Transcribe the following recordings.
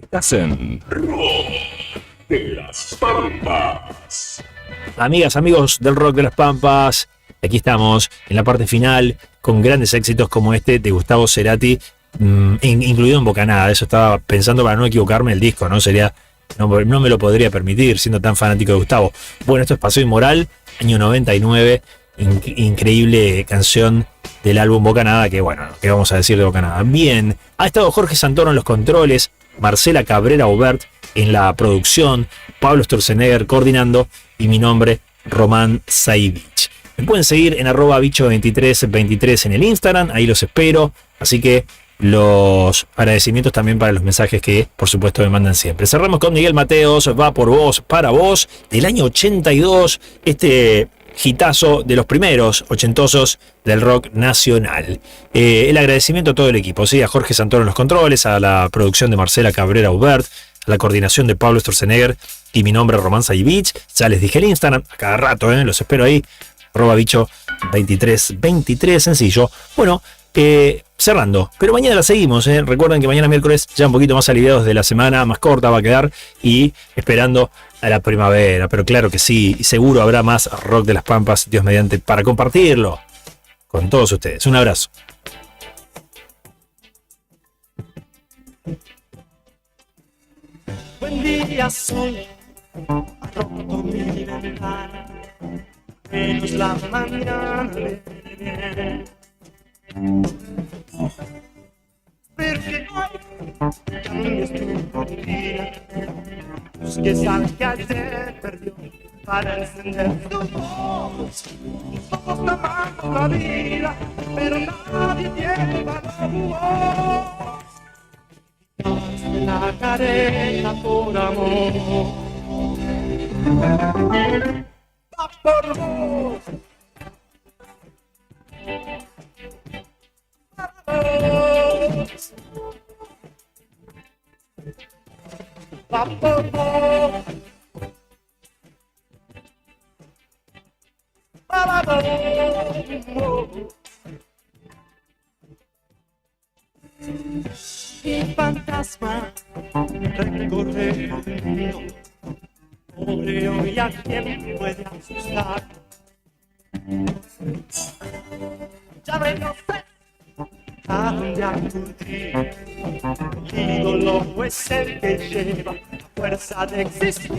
Estás en Rock de las Pampas. Amigas, amigos del Rock de las Pampas, aquí estamos en la parte final con grandes éxitos como este de Gustavo Cerati, incluido en Bocanada. Eso estaba pensando para no equivocarme el disco, ¿no? No me lo podría permitir siendo tan fanático de Gustavo. Bueno, esto es Paseo Inmoral, año 99, increíble canción del álbum Bocanada, que bueno, ¿qué vamos a decir de Bocanada? Bien, ha estado Jorge Santoro en los controles, Marcela Cabrera Aubert en la producción, Pablo Sturzenegger coordinando y mi nombre, Román Saivich. Me pueden seguir en @bicho2323 en el Instagram, ahí los espero, así que los agradecimientos también para los mensajes que por supuesto me mandan siempre. Cerramos con Miguel Mateos, Va por vos, para vos, del año 82, este hitazo de los primeros ochentosos del rock nacional. El agradecimiento a todo el equipo, ¿sí? A Jorge Santoro en los controles, a la producción de Marcela Cabrera Aubert, a la coordinación de Pablo Sturzenegger y mi nombre Román Saivich. Ya les dije el Instagram, a cada rato, los espero ahí, @bicho2323, sencillo. Bueno, cerrando, pero mañana la seguimos, recuerden que mañana miércoles ya un poquito más aliviados de la semana, más corta va a quedar y esperando a la primavera, pero claro que sí, y seguro habrá más Rock de las Pampas, Dios mediante, para compartirlo con todos ustedes. Un abrazo. Buen día, sol, ha roto mi ventana, menos la mañana le viene. Perché cambias tu rutina, busques al que ayer perdió para encender tu voz. Todos amamos la vida, pero nadie tiene valor. Hazme la careta por amor. Va por vos. Va por vos. Va por vos. Mi fantasma recorre el mundo, pobre hoy a quien puede asustar. Ya ve, no sé a dónde acudir, el ídolo es el que lleva la fuerza de existir.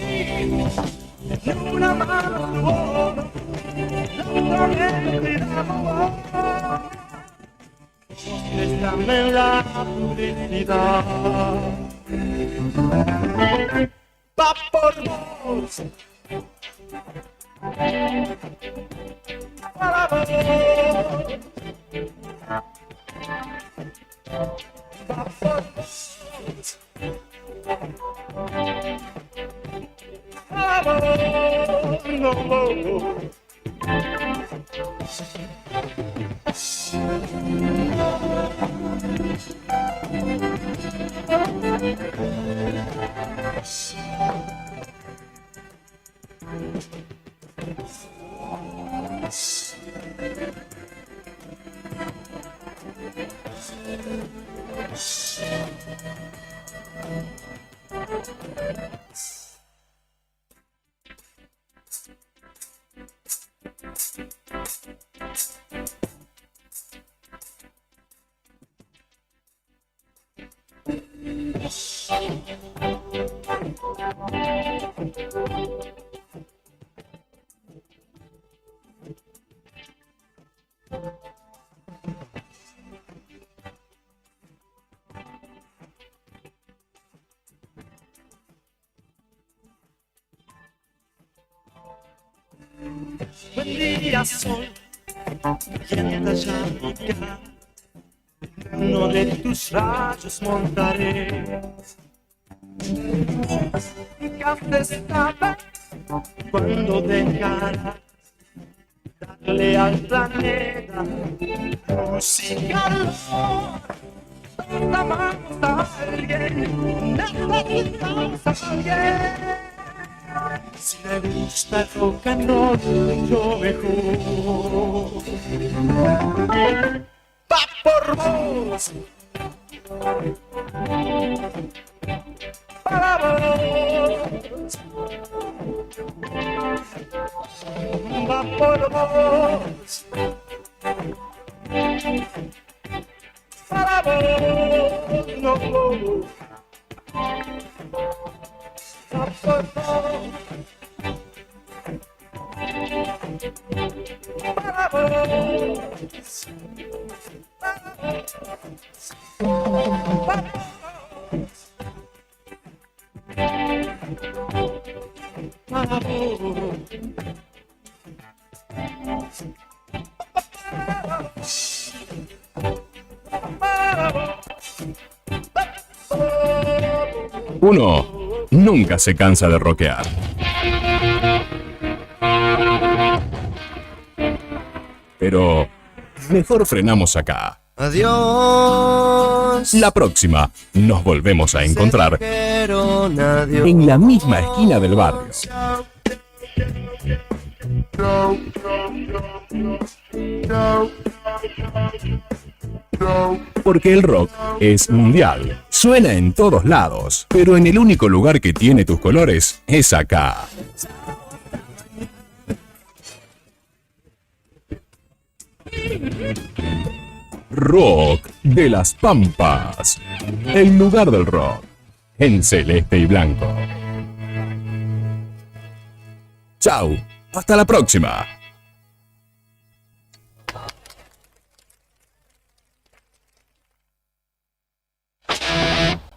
En una mano tu oro, la otra mente de amor. Préstame la publicidad. Va por vos. Para vos. Va por vos. Para vos. No, no, no. Buen día, sol, calienta ya mi cara, en uno de tus rayos montaré. Nunca te estaba cuando dejarás darle al planeta luz y calor. Todos amamos a alguien, necesitamos a alguien. Si le gusta el rock and roll, yo mejor. Va por vos. para vos, va por vos, para vos, no, va por vos, para vos, para Uno nunca se cansa de rockear. Pero mejor frenamos acá. Adiós. La próxima nos volvemos a encontrar Adiós. en la misma esquina del barrio. Porque el rock es mundial, suena en todos lados, pero en el único lugar que tiene tus colores es acá. Rock de las Pampas, el lugar del rock, en celeste y blanco. Chau, hasta la próxima.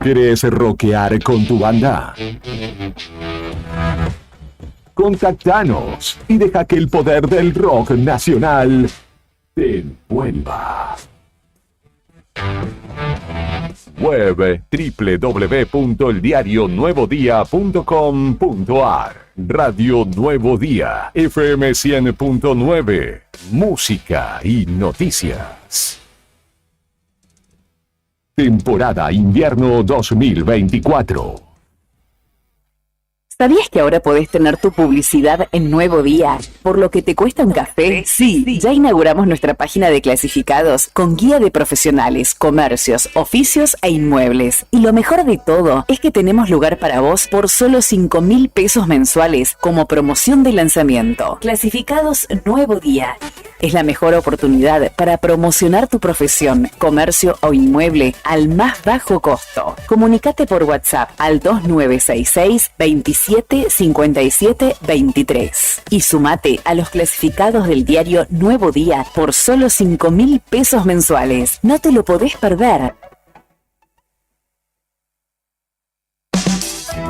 ¿Quieres rockear con tu banda? Contactanos y deja que el poder del rock nacional te envuelva. Web www.eldiarionuevodia.com.ar. Radio Nuevo Día, FM 100.9, música y noticias. Temporada Invierno 2024. ¿Sabías que ahora podés tener tu publicidad en Nuevo Día por lo que te cuesta un café? Sí, ya inauguramos nuestra página de clasificados con guía de profesionales, comercios, oficios e inmuebles. Y lo mejor de todo es que tenemos lugar para vos por solo 5.000 pesos mensuales como promoción de lanzamiento. Clasificados Nuevo Día. Es la mejor oportunidad para promocionar tu profesión, comercio o inmueble al más bajo costo. Comunicate por WhatsApp al 2966 27 57 23 y sumate a los clasificados del diario Nuevo Día por solo 5.000 pesos mensuales. No te lo podés perder.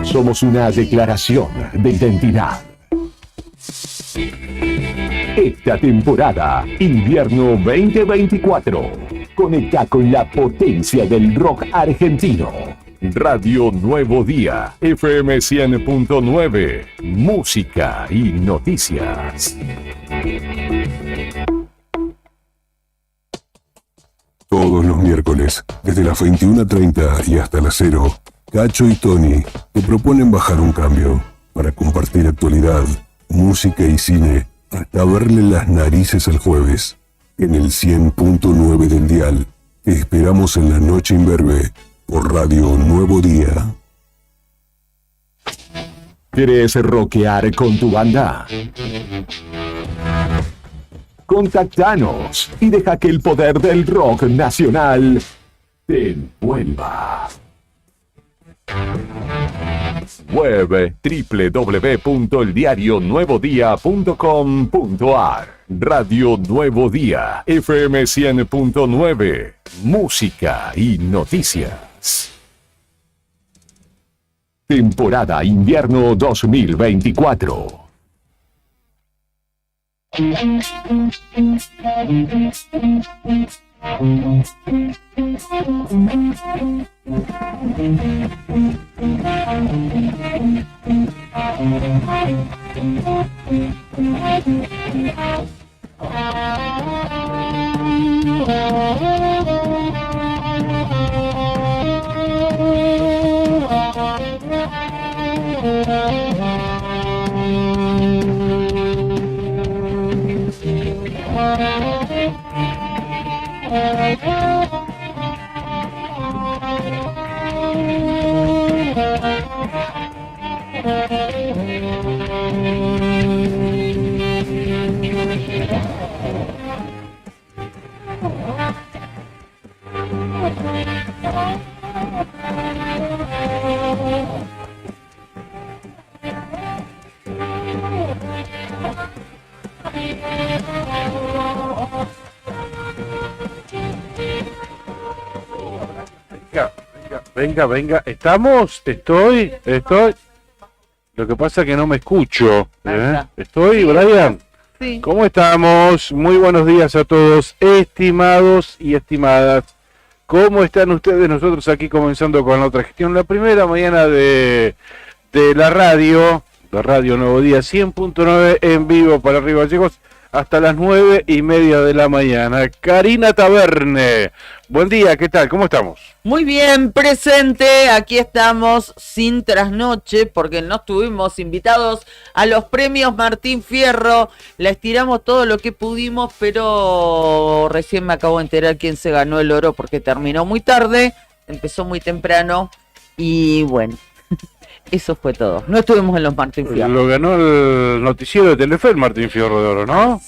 Somos una declaración de identidad. Esta temporada, Invierno 2024, conecta con la potencia del rock argentino. Radio Nuevo Día, FM 100.9, música y noticias. Todos los miércoles, desde las 21:30 y hasta las 0, Cacho y Tony te proponen bajar un cambio para compartir actualidad, música y cine hasta verle las narices el jueves. En el 100.9 del dial, te esperamos en la noche imberbe por Radio Nuevo Día. ¿Quieres rockear con tu banda? Contactanos y deja que el poder del rock nacional te envuelva. Web www.eldiarionuevodia.com.ar. Radio Nuevo Día, FM 100.9, música y noticias. Temporada Invierno 2024. Venga. ¿Estamos? Estoy. Lo que pasa es que no me escucho. ¿Estoy, Brian? Sí. ¿Cómo estamos? Muy buenos días a todos, estimados y estimadas. ¿Cómo están ustedes? Nosotros aquí comenzando con la otra gestión, la primera mañana de la radio Nuevo Día 100.9 en vivo para Río Gallegos hasta las 9:30 de la mañana. Karina Taverne, buen día, ¿qué tal? ¿Cómo estamos? Muy bien, presente, aquí estamos sin trasnoche porque no estuvimos invitados a los premios Martín Fierro, la estiramos todo lo que pudimos, pero recién me acabo de enterar quién se ganó el oro porque terminó muy tarde, empezó muy temprano y bueno, eso fue todo, no estuvimos en los Martín Fierro. Lo ganó el noticiero de Telefe, el Martín Fierro de Oro, ¿no?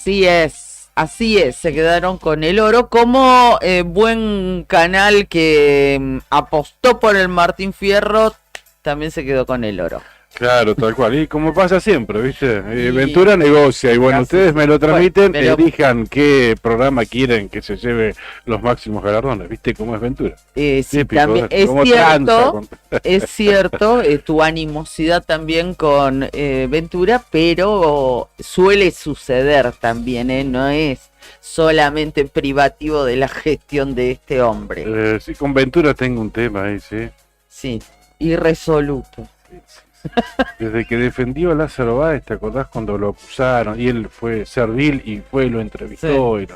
Así es, se quedaron con el oro como buen canal que apostó por el Martín Fierro, también se quedó con el oro. Claro, tal cual, y como pasa siempre, ¿viste? Ventura negocia, y bueno, ustedes me lo transmiten, elijan qué programa quieren que se lleve los máximos galardones, ¿viste cómo es Ventura? Sí, típico, también es cierto, tu animosidad también con Ventura, pero suele suceder también, no es solamente privativo de la gestión de este hombre. Sí, con Ventura tengo un tema ahí, sí. Sí, irresoluto. Sí. Desde que defendió a Lázaro Báez, ¿te acordás cuando lo acusaron? Y él fue servil y lo entrevistó. Sí.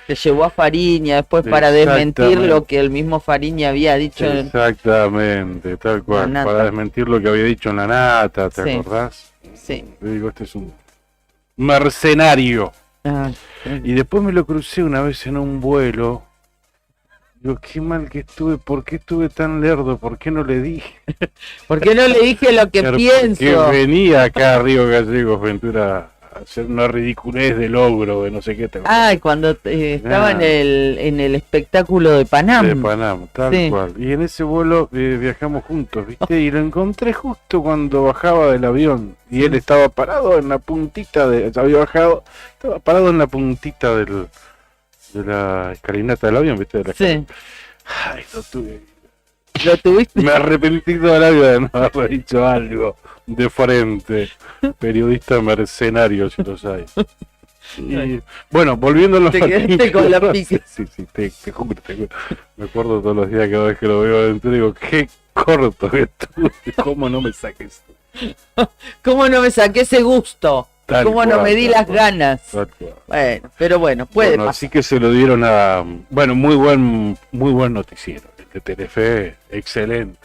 Se llevó a Fariña después para desmentir lo que el mismo Fariña había dicho. Exactamente, tal cual. Para desmentir lo que había dicho en La Nata, ¿te acordás? Sí. Le digo, este es un mercenario. Y después me lo crucé una vez en un vuelo. Digo, qué mal que estuve, ¿por qué estuve tan lerdo? ¿Por qué no le dije? ¿Por qué no le dije lo que pienso? Que venía acá a Río Gallegos, Ventura, a hacer una ridiculez de logro, de no sé qué. Cuando estaba en el espectáculo de Panam. De Panam, tal cual. Y en ese vuelo viajamos juntos, ¿viste? Y lo encontré justo cuando bajaba del avión. Y él estaba parado en la puntita estaba parado en la puntita de la escalinata del avión, ¿viste? Ay, lo tuve. ¿Lo tuviste? Me arrepentí toda la vida de no haber dicho algo de frente. Periodista mercenario, si lo sabes. Y, bueno, volviendo a los Martín con la pique. Sí, te juro. Me acuerdo todos los días cada vez que lo veo adentro y digo, qué corto que estuve. ¿Cómo no me saqué esto? ¿Cómo no me saqué ese gusto? ¿Cómo no me di las ganas? Bueno, pero bueno, puede pasar. Así que se lo dieron a... Bueno, muy buen noticiero. El de Telefe, excelente.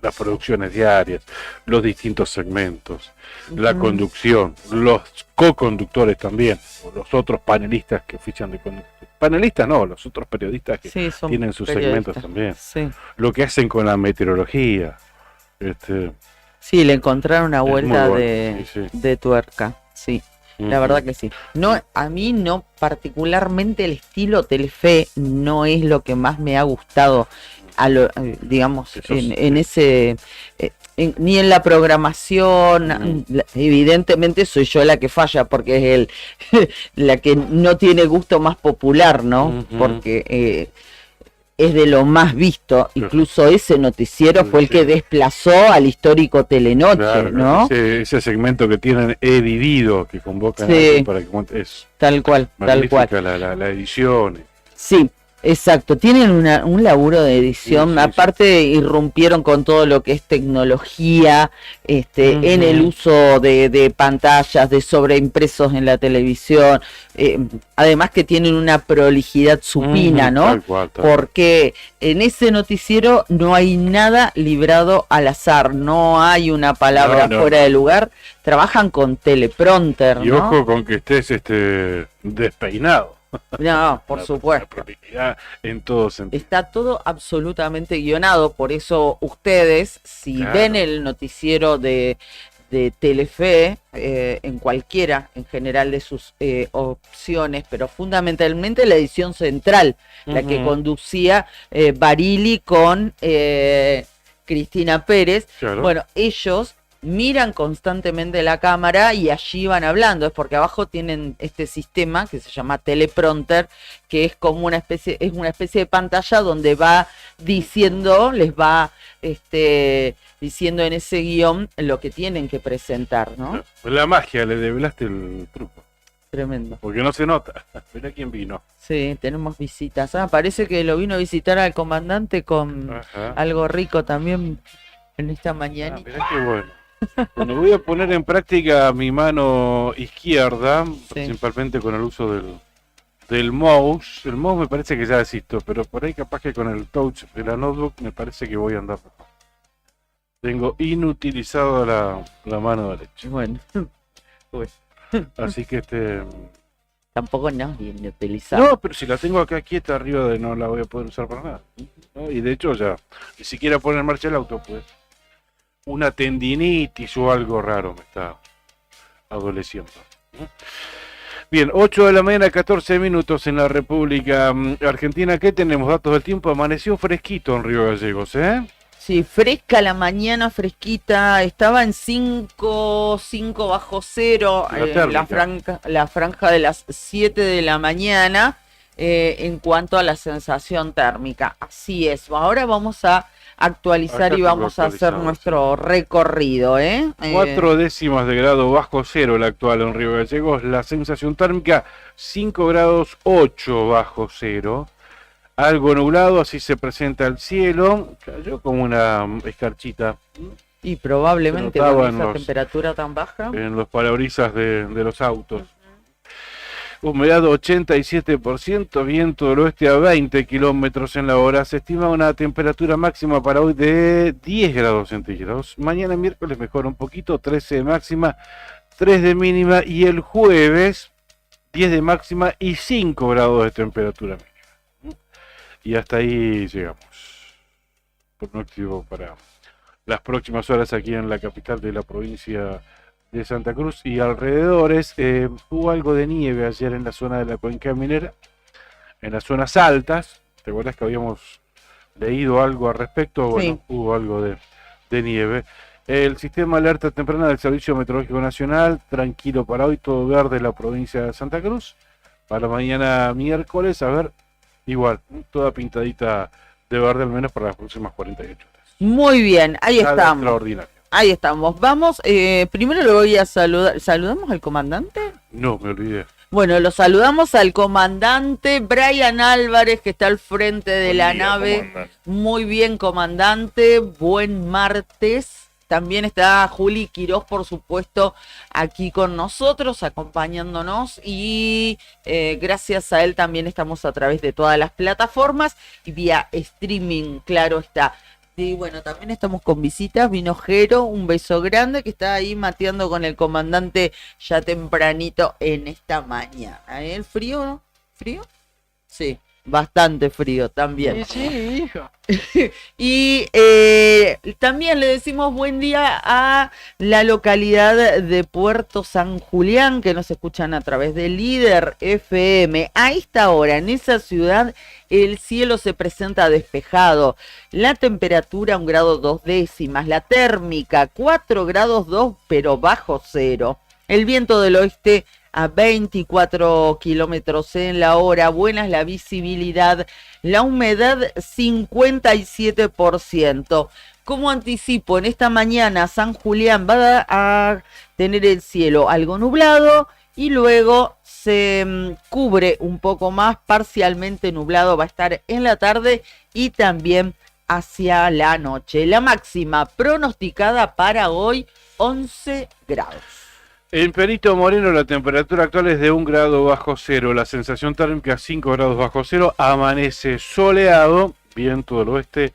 Las producciones diarias, los distintos segmentos, la conducción, los co-conductores también, o los otros panelistas que ofician de conductor. Panelistas no, los otros periodistas que tienen sus segmentos también. Sí. Lo que hacen con la meteorología. Sí, le encontraron una vuelta de tuerca, sí, la verdad que sí. No, a mí no, particularmente el estilo Telefe no es lo que más me ha gustado, digamos, en ese... ni en la programación, evidentemente soy yo la que falla porque es la que no tiene gusto más popular, ¿no? Porque... es de lo más visto, incluso ese noticiero fue el que desplazó al histórico Telenoche, ¿no? Ese segmento que tienen He Vivido, que convocan para que cuente eso. Tal cual. La edición. Sí, exacto, tienen un laburo de edición, aparte irrumpieron con todo lo que es tecnología, en el uso de pantallas, de sobreimpresos en la televisión, además que tienen una prolijidad supina, ¿no? Tal cual. Porque en ese noticiero no hay nada librado al azar, no hay una palabra fuera de lugar, trabajan con teleprompter, y ojo con que estés despeinado. No, por supuesto. En todo sentido. Está todo absolutamente guionado, por eso ustedes, si ven el noticiero de Telefe, en cualquiera, en general de sus opciones, pero fundamentalmente la edición central, la que conducía Barili con Cristina Pérez. Bueno, ellos miran constantemente la cámara y allí van hablando. Es porque abajo tienen este sistema que se llama teleprompter, que es como una especie de pantalla donde va diciendo, les va diciendo en ese guión lo que tienen que presentar, ¿no? La magia, le develaste el truco. Tremendo. Porque no se nota. Mirá quién vino. Sí, tenemos visitas. Parece que lo vino a visitar al comandante con algo rico también en esta mañana. Mirá qué bueno. Bueno, voy a poner en práctica mi mano izquierda, principalmente con el uso del mouse. El mouse me parece que ya existo, pero por ahí capaz que con el touch de la notebook me parece que voy a andar mejor. Tengo inutilizado la mano derecha. Bueno. Así que tampoco no bien utilizado. No, pero si la tengo acá quieta arriba no la voy a poder usar para nada, ¿no? Y de hecho ya ni siquiera poner en marcha el auto, pues una tendinitis o algo raro me está adoleciendo, ¿no? Bien, 8 de la mañana, 14 minutos en la República Argentina. ¿Qué tenemos? Datos del tiempo. Amaneció fresquito en Río Gallegos, ¿eh? Sí, fresca la mañana, fresquita, estaba en 5 bajo cero, la franja de las 7 de la mañana en cuanto a la sensación térmica. Así es, ahora vamos a actualizar y vamos a hacer nuestro recorrido. 4 décimas de grado bajo cero la actual en Río Gallegos, la sensación térmica 5 grados 8 bajo cero. Algo nublado, así se presenta el cielo, cayó como una escarchita. Y probablemente con esa temperatura tan baja. En los parabrisas de los autos. Humedad 87%, viento del oeste a 20 kilómetros en la hora. Se estima una temperatura máxima para hoy de 10 grados centígrados. Mañana miércoles mejora un poquito, 13 de máxima, 3 de mínima. Y el jueves 10 de máxima y 5 grados de temperatura mínima. Y hasta ahí llegamos. Pronóstico para las próximas horas aquí en la capital de la provincia de Santa Cruz y alrededores. Hubo algo de nieve ayer en la zona de la Cuenca Minera, en las zonas altas. ¿Te acuerdas que habíamos leído algo al respecto? Bueno, sí. Hubo algo de nieve. El sistema de alerta temprana del Servicio Meteorológico Nacional, tranquilo para hoy, todo verde en la provincia de Santa Cruz. Para mañana miércoles, a ver, igual, toda pintadita de verde al menos para las próximas 48 horas. Muy bien, ahí estamos. Extraordinario. Ahí estamos. Vamos, primero lo voy a saludar. ¿Saludamos al comandante? No, me olvidé. Bueno, lo saludamos al comandante Brian Álvarez, que está al frente de la nave. Comandante. Muy bien, comandante. Buen martes. También está Juli Quirós, por supuesto, aquí con nosotros, acompañándonos. Y gracias a él también estamos a través de todas las plataformas y vía streaming, claro está. Y bueno, también estamos con visitas. Vino Jero, un beso grande, que está ahí mateando con el comandante ya tempranito en esta mañana. ¿El frío, no? ¿Frío? Sí. Bastante frío también. Sí, hijo. Y también le decimos buen día a la localidad de Puerto San Julián, que nos escuchan a través de Líder FM. A esta hora, en esa ciudad, el cielo se presenta despejado. La temperatura 1 grado 2 décimas. La térmica 4 grados 2, pero bajo cero. El viento del oeste a 24 kilómetros en la hora, buena es la visibilidad, la humedad 57%. Como anticipo, en esta mañana San Julián va a tener el cielo algo nublado y luego se cubre un poco más, parcialmente nublado va a estar en la tarde y también hacia la noche. La máxima pronosticada para hoy, 11 grados. En Perito Moreno la temperatura actual es de 1 grado bajo cero, la sensación térmica 5 grados bajo cero, amanece soleado, viento del oeste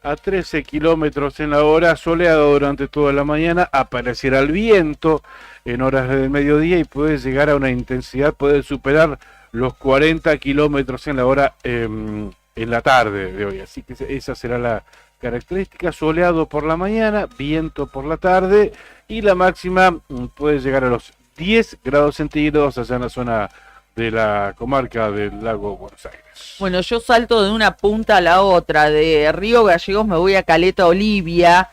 a 13 kilómetros en la hora, soleado durante toda la mañana, aparecerá el viento en horas del mediodía y puede llegar a una intensidad, puede superar los 40 kilómetros en la hora en la tarde de hoy, así que esa será la característica, soleado por la mañana, viento por la tarde y la máxima puede llegar a los 10 grados centígrados allá en la zona de la comarca del lago Buenos Aires. Bueno, yo salto de una punta a la otra, de Río Gallegos me voy a Caleta Olivia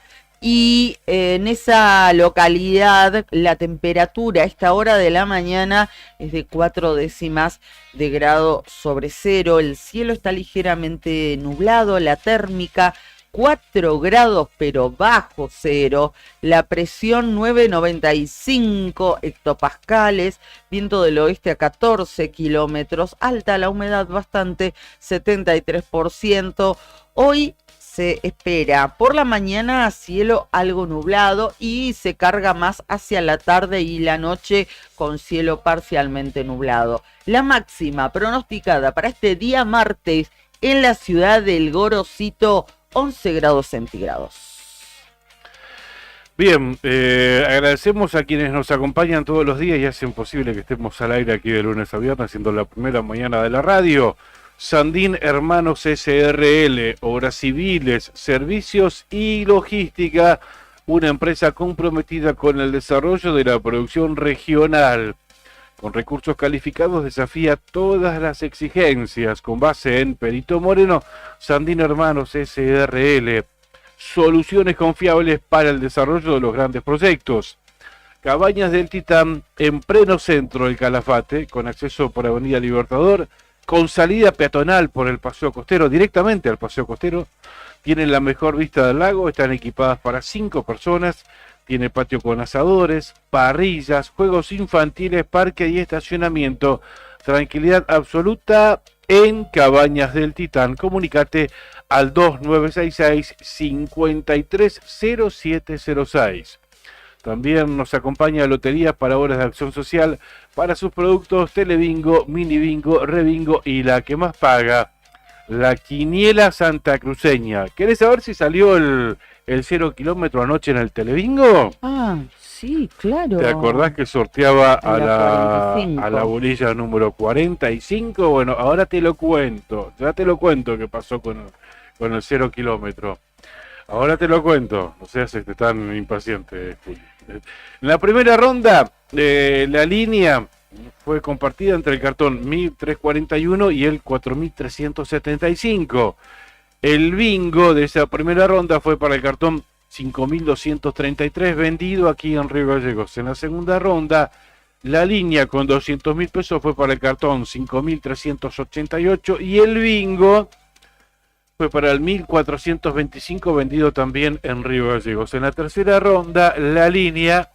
y en esa localidad la temperatura a esta hora de la mañana es de 4 décimas de grado sobre cero. El cielo está ligeramente nublado, la térmica 4 grados pero bajo cero, la presión 995 hectopascales, viento del oeste a 14 kilómetros, alta la humedad bastante, 73%. Hoy se espera por la mañana cielo algo nublado y se carga más hacia la tarde y la noche con cielo parcialmente nublado. La máxima pronosticada para este día martes en la ciudad del Gorosito, 11 grados centígrados. Bien, agradecemos a quienes nos acompañan todos los días y hacen posible que estemos al aire aquí de lunes a viernes, haciendo la primera mañana de la radio. Sandín Hermanos SRL, Obras Civiles, Servicios y Logística, una empresa comprometida con el desarrollo de la producción regional. Con recursos calificados desafía todas las exigencias, con base en Perito Moreno. Sandín Hermanos SRL, soluciones confiables para el desarrollo de los grandes proyectos. Cabañas del Titán, en pleno centro del Calafate, con acceso por Avenida Libertador, con salida peatonal por el Paseo Costero, directamente al Paseo Costero. Tienen la mejor vista del lago, están equipadas para 5 personas. Tiene patio con asadores, parrillas, juegos infantiles, parque y estacionamiento. Tranquilidad absoluta en Cabañas del Titán. Comunicate al 2966-530706. También nos acompaña Loterías para Obras de Acción Social para sus productos Telebingo, Mini Bingo, Rebingo y la que más paga, la Quiniela Santacruceña. ¿Querés saber si salió el 0 kilómetro anoche en el Telebingo? Ah, sí, claro. ¿Te acordás que sorteaba a la bolilla número 45? Bueno, ahora te lo cuento. Ya te lo cuento qué pasó con el 0 kilómetro. Ahora te lo cuento. No seas tan impaciente, Juli. En la primera ronda, la línea fue compartida entre el cartón 1341 y el 4375. El bingo de esa primera ronda fue para el cartón 5233, vendido aquí en Río Gallegos. En la segunda ronda, la línea con 200.000 pesos fue para el cartón 5388 y el bingo fue para el 1425, vendido también en Río Gallegos. En la tercera ronda, la línea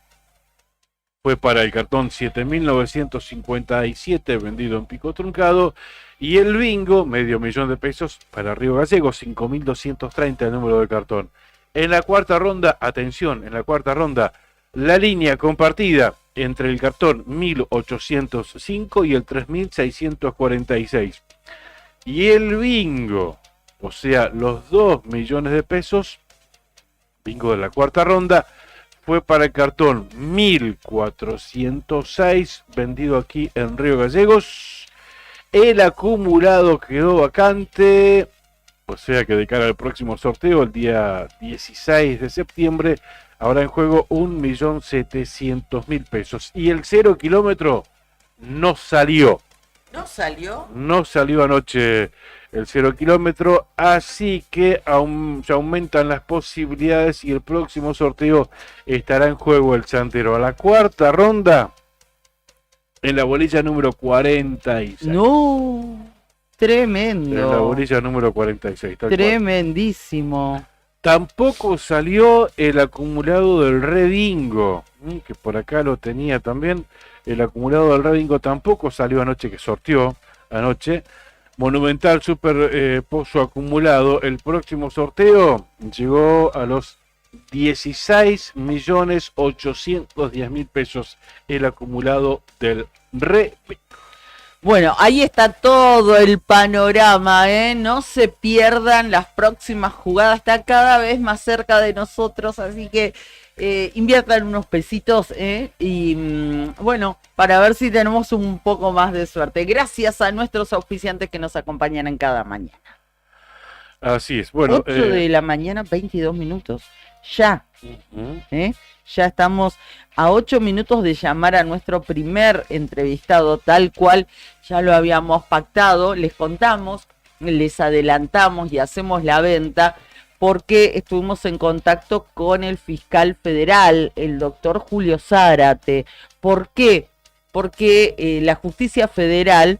fue para el cartón 7957, vendido en Pico Truncado. Y el bingo, $500,000 para Río Gallegos, 5230 el número del cartón. En la cuarta ronda, atención, en la cuarta ronda, la línea compartida entre el cartón 1805 y el 3646. Y el bingo, o sea, los $2,000,000, bingo de la cuarta ronda, fue para el cartón 1406, vendido aquí en Río Gallegos. El acumulado quedó vacante, o sea que de cara al próximo sorteo, el día 16 de septiembre, habrá en juego $1,700,000. Y el 0 kilómetro no salió. ¿No salió? No salió anoche el 0 kilómetro, así que se aumentan las posibilidades y el próximo sorteo estará en juego el Santero. A la cuarta ronda, en la bolilla número 46. No, tremendo. En la bolilla número 46. Tremendísimo. Tampoco salió el acumulado del Rebingo, que por acá lo tenía también. El acumulado del Rebingo tampoco salió anoche, que sorteó anoche. Monumental Super Pozo acumulado. El próximo sorteo llegó a los 16.810.000 pesos el acumulado del Rebingo. Bueno, ahí está todo el panorama, ¿eh? No se pierdan las próximas jugadas, está cada vez más cerca de nosotros, así que inviertan unos pesitos, y bueno, para ver si tenemos un poco más de suerte. Gracias a nuestros auspiciantes que nos acompañan en cada mañana. Así es, bueno. 8 de la mañana, 22 minutos. Ya. Ya estamos a 8 minutos de llamar a nuestro primer entrevistado, tal cual ya lo habíamos pactado. Les contamos, les adelantamos y hacemos la venta porque estuvimos en contacto con el fiscal federal, el doctor Julio Zárate. ¿Por qué? Porque la justicia federal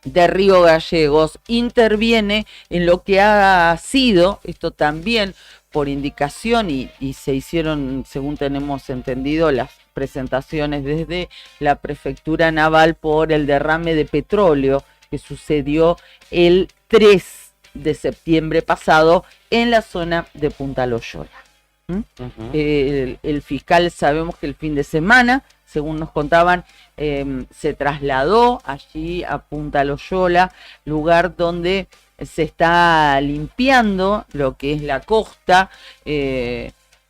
de Río Gallegos interviene en lo que ha sido, esto también por indicación, y se hicieron, según tenemos entendido, las presentaciones desde la prefectura naval por el derrame de petróleo que sucedió el 3 de septiembre pasado en la zona de Punta Loyola. El fiscal, sabemos que el fin de semana, según nos contaban, se trasladó allí a Punta Loyola, lugar donde se está limpiando lo que es la costa,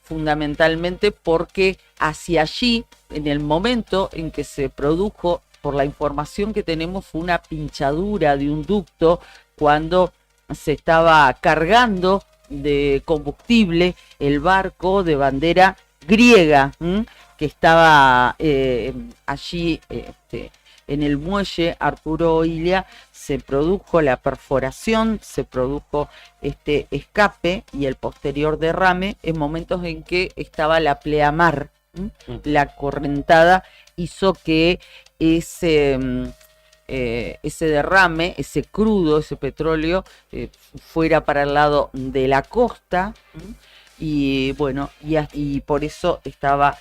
fundamentalmente porque hacia allí, en el momento en que se produjo, por la información que tenemos, fue una pinchadura de un ducto cuando se estaba cargando de combustible el barco de bandera griega, que estaba allí en el muelle Arturo Illia. Se produjo la perforación, se produjo este escape y el posterior derrame en momentos en que estaba la pleamar. La correntada hizo que ese derrame, ese crudo, ese petróleo, fuera para el lado de la costa, y bueno, y por eso estaba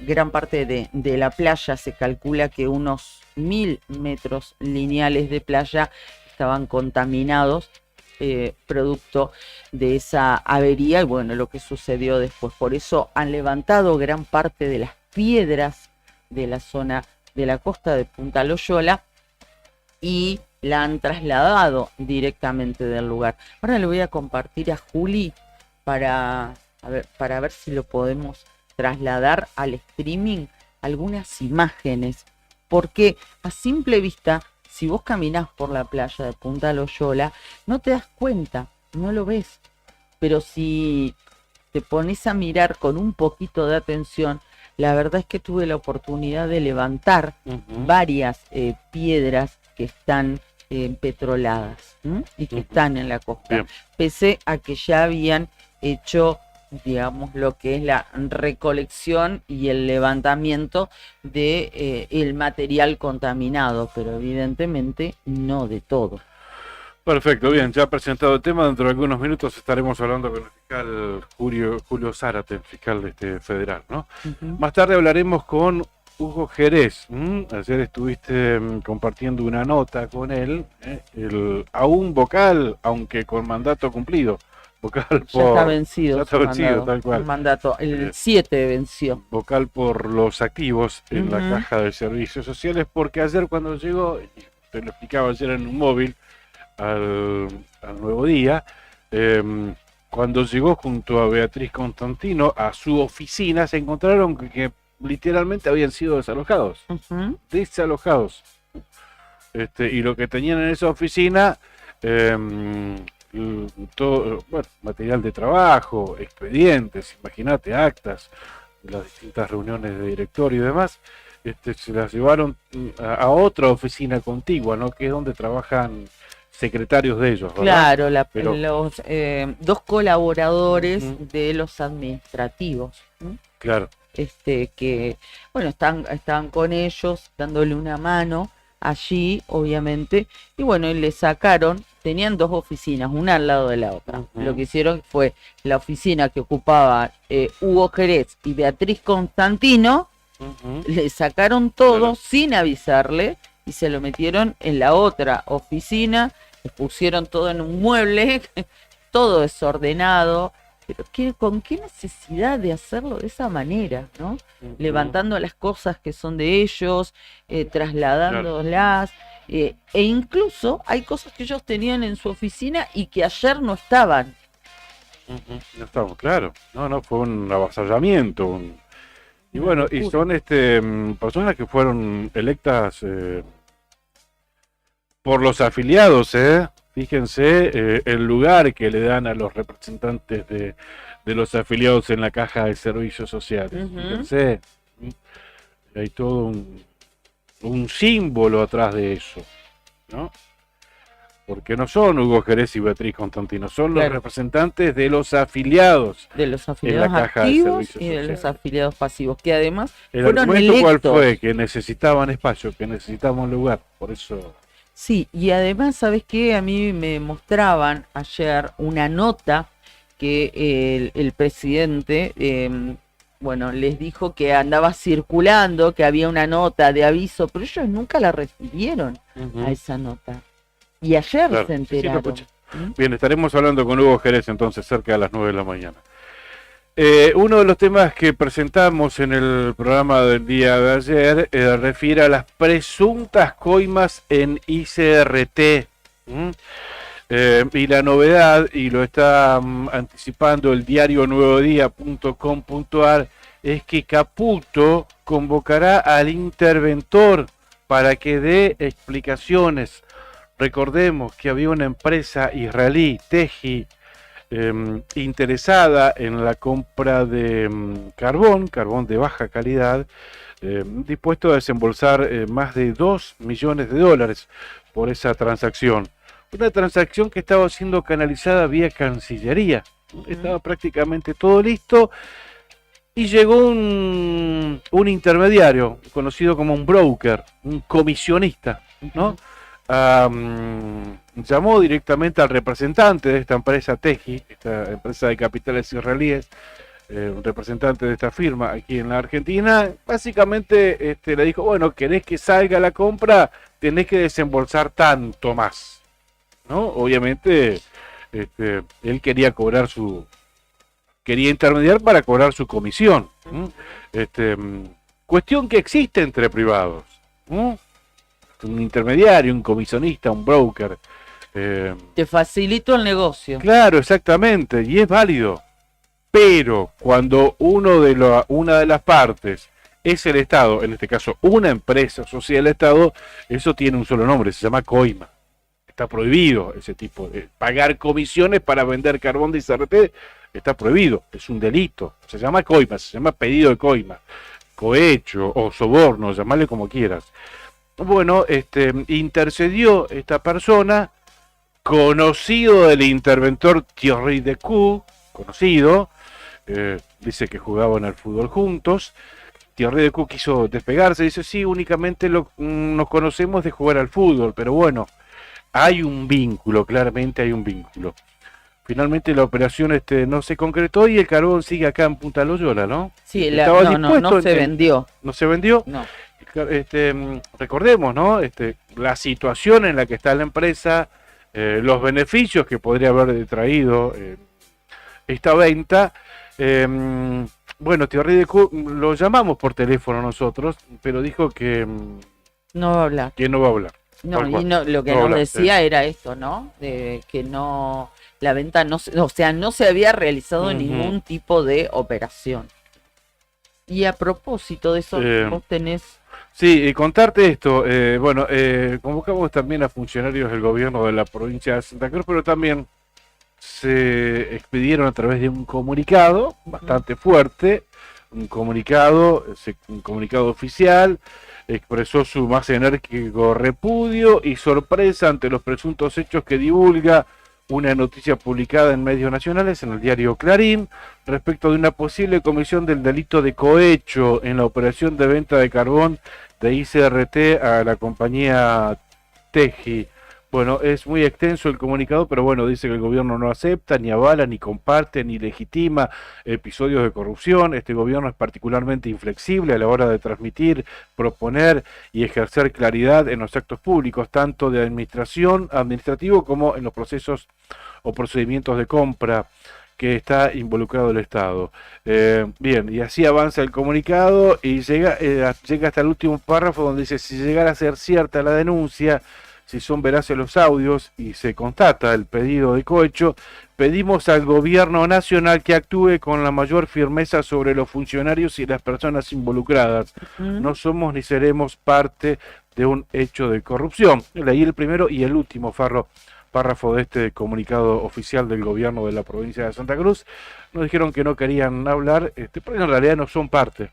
gran parte de la playa. Se calcula que unos 1000 metros lineales de playa estaban contaminados, producto de esa avería y bueno, lo que sucedió después. Por eso han levantado gran parte de las piedras de la zona de la costa de Punta Loyola y la han trasladado directamente del lugar. Ahora le voy a compartir a Juli para ver si lo podemos trasladar al streaming algunas imágenes, porque a simple vista, si vos caminás por la playa de Punta Loyola, no te das cuenta, no lo ves, pero si te pones a mirar con un poquito de atención, la verdad es que tuve la oportunidad de levantar varias piedras que están petroladas y que están en la costa. Bien. Pese a que ya habían hecho, digamos, lo que es la recolección y el levantamiento de el material contaminado, pero evidentemente no de todo. Perfecto, bien, ya presentado el tema, dentro de algunos minutos estaremos hablando con el fiscal Julio Zárate, fiscal federal, ¿no? Más tarde hablaremos con Hugo Jerez. Ayer estuviste compartiendo una nota con él, aún vocal, aunque con mandato cumplido. Vocal ya está vencido. Ya está vencido, tal cual. El mandato, el 7 venció. Vocal por los activos en la Caja de Servicios Sociales, porque ayer cuando llegó, te lo explicaba ayer en un móvil, al Nuevo Día, cuando llegó junto a Beatriz Constantino a su oficina, se encontraron que literalmente habían sido desalojados. Desalojados. Y lo que tenían en esa oficina, todo, bueno, material de trabajo, expedientes, imagínate, actas, las distintas reuniones de directorio y demás, se las llevaron a otra oficina contigua, ¿no? Que es donde trabajan secretarios de ellos, ¿verdad? Claro, los dos colaboradores de los administrativos. Claro. Que, bueno, están con ellos dándole una mano allí, obviamente, y bueno, y le sacaron, tenían dos oficinas, una al lado de la otra. Lo que hicieron fue la oficina que ocupaba Hugo Jerez y Beatriz Constantino, le sacaron todo sin avisarle y se lo metieron en la otra oficina, le pusieron todo en un mueble, todo desordenado. Pero ¿con qué necesidad de hacerlo de esa manera, ¿no? Levantando las cosas que son de ellos, trasladándolas, e incluso hay cosas que ellos tenían en su oficina y que ayer no estaban. No estamos, claro. No, fue un avasallamiento. Y bueno, y son personas que fueron electas por los afiliados, Fíjense el lugar que le dan a los representantes de los afiliados en la Caja de Servicios Sociales. Fíjense, hay todo un símbolo atrás de eso, ¿no? porque no son Hugo Jerez y Beatriz Constantino, son los representantes de los afiliados. De los afiliados activos y de los afiliados pasivos, que además fueron electos. ¿Cuál fue? Que necesitaban espacio, que necesitaban lugar, por eso... Sí, y además, ¿sabes qué? A mí me mostraban ayer una nota que el presidente, les dijo que andaba circulando, que había una nota de aviso, pero ellos nunca la recibieron a esa nota. Y ayer se enteraron. Bien, estaremos hablando con Hugo Jerez entonces cerca de las 9 de la mañana. Uno de los temas que presentamos en el programa del día de ayer refiere a las presuntas coimas en ICRT. Y la novedad, y lo está anticipando el diario nuevodía.com.ar, es que Caputo convocará al interventor para que dé explicaciones. Recordemos que había una empresa israelí, Teji, interesada en la compra de carbón de baja calidad, dispuesto a desembolsar más de $2 millones por esa transacción. Una transacción que estaba siendo canalizada vía Cancillería. Estaba prácticamente todo listo y llegó un intermediario, conocido como un broker, un comisionista, ¿no? Llamó directamente al representante de esta empresa Teji, esta empresa de capitales israelíes, un representante de esta firma aquí en la Argentina. Básicamente le dijo, bueno, ¿querés que salga la compra? Tenés que desembolsar tanto más, ¿no? Obviamente él quería intermediar para cobrar su comisión. Cuestión que existe entre privados, ¿no? Un intermediario, un comisionista, un broker. Te facilito el negocio. Claro, exactamente, y es válido. Pero cuando una de las partes es el Estado, en este caso una empresa social del Estado, eso tiene un solo nombre, se llama coima. Está prohibido ese tipo de pagar comisiones para vender carbón de ICRT, está prohibido, es un delito. Se llama coima, se llama pedido de coima, cohecho o soborno, llamarle como quieras. Bueno, intercedió esta persona, conocido del interventor Thierry Decoux, conocido, dice que jugaban al fútbol juntos. Thierry Decoux quiso despegarse, dice, sí, únicamente nos conocemos de jugar al fútbol, pero bueno, hay un vínculo, claramente hay un vínculo. Finalmente la operación no se concretó y el carbón sigue acá en Punta Loyola, ¿no? Sí, no se vendió. ¿No se vendió? No. Recordemos, ¿no? La situación en la que está la empresa, los beneficios que podría haber traído esta venta. Bueno, Thierry Decoux lo llamamos por teléfono nosotros, pero dijo que no va a hablar. Que no va a hablar. No, y lo que nos decía era esto, ¿no? Que no, la venta no se había realizado ningún tipo de operación. Y a propósito de eso, vos tenés... Sí, contarte esto, convocamos también a funcionarios del gobierno de la provincia de Santa Cruz, pero también se expidieron a través de un comunicado bastante fuerte, un comunicado oficial, expresó su más enérgico repudio y sorpresa ante los presuntos hechos que divulga una noticia publicada en medios nacionales, en el diario Clarín, respecto de una posible comisión del delito de cohecho en la operación de venta de carbón de ICRT a la compañía Teji. Bueno, es muy extenso el comunicado, pero bueno, dice que el gobierno no acepta, ni avala, ni comparte, ni legitima episodios de corrupción. Este gobierno es particularmente inflexible a la hora de transmitir, proponer y ejercer claridad en los actos públicos, tanto de administrativo como en los procesos o procedimientos de compra que está involucrado el Estado. Bien, y así avanza el comunicado y llega hasta el último párrafo donde dice, si llegara a ser cierta la denuncia, si son veraces los audios y se constata el pedido de cohecho, pedimos al gobierno nacional que actúe con la mayor firmeza sobre los funcionarios y las personas involucradas. No somos ni seremos parte de un hecho de corrupción. Leí el primero y el último párrafo de este comunicado oficial del gobierno de la provincia de Santa Cruz. Nos dijeron que no querían hablar, pero en realidad no son parte.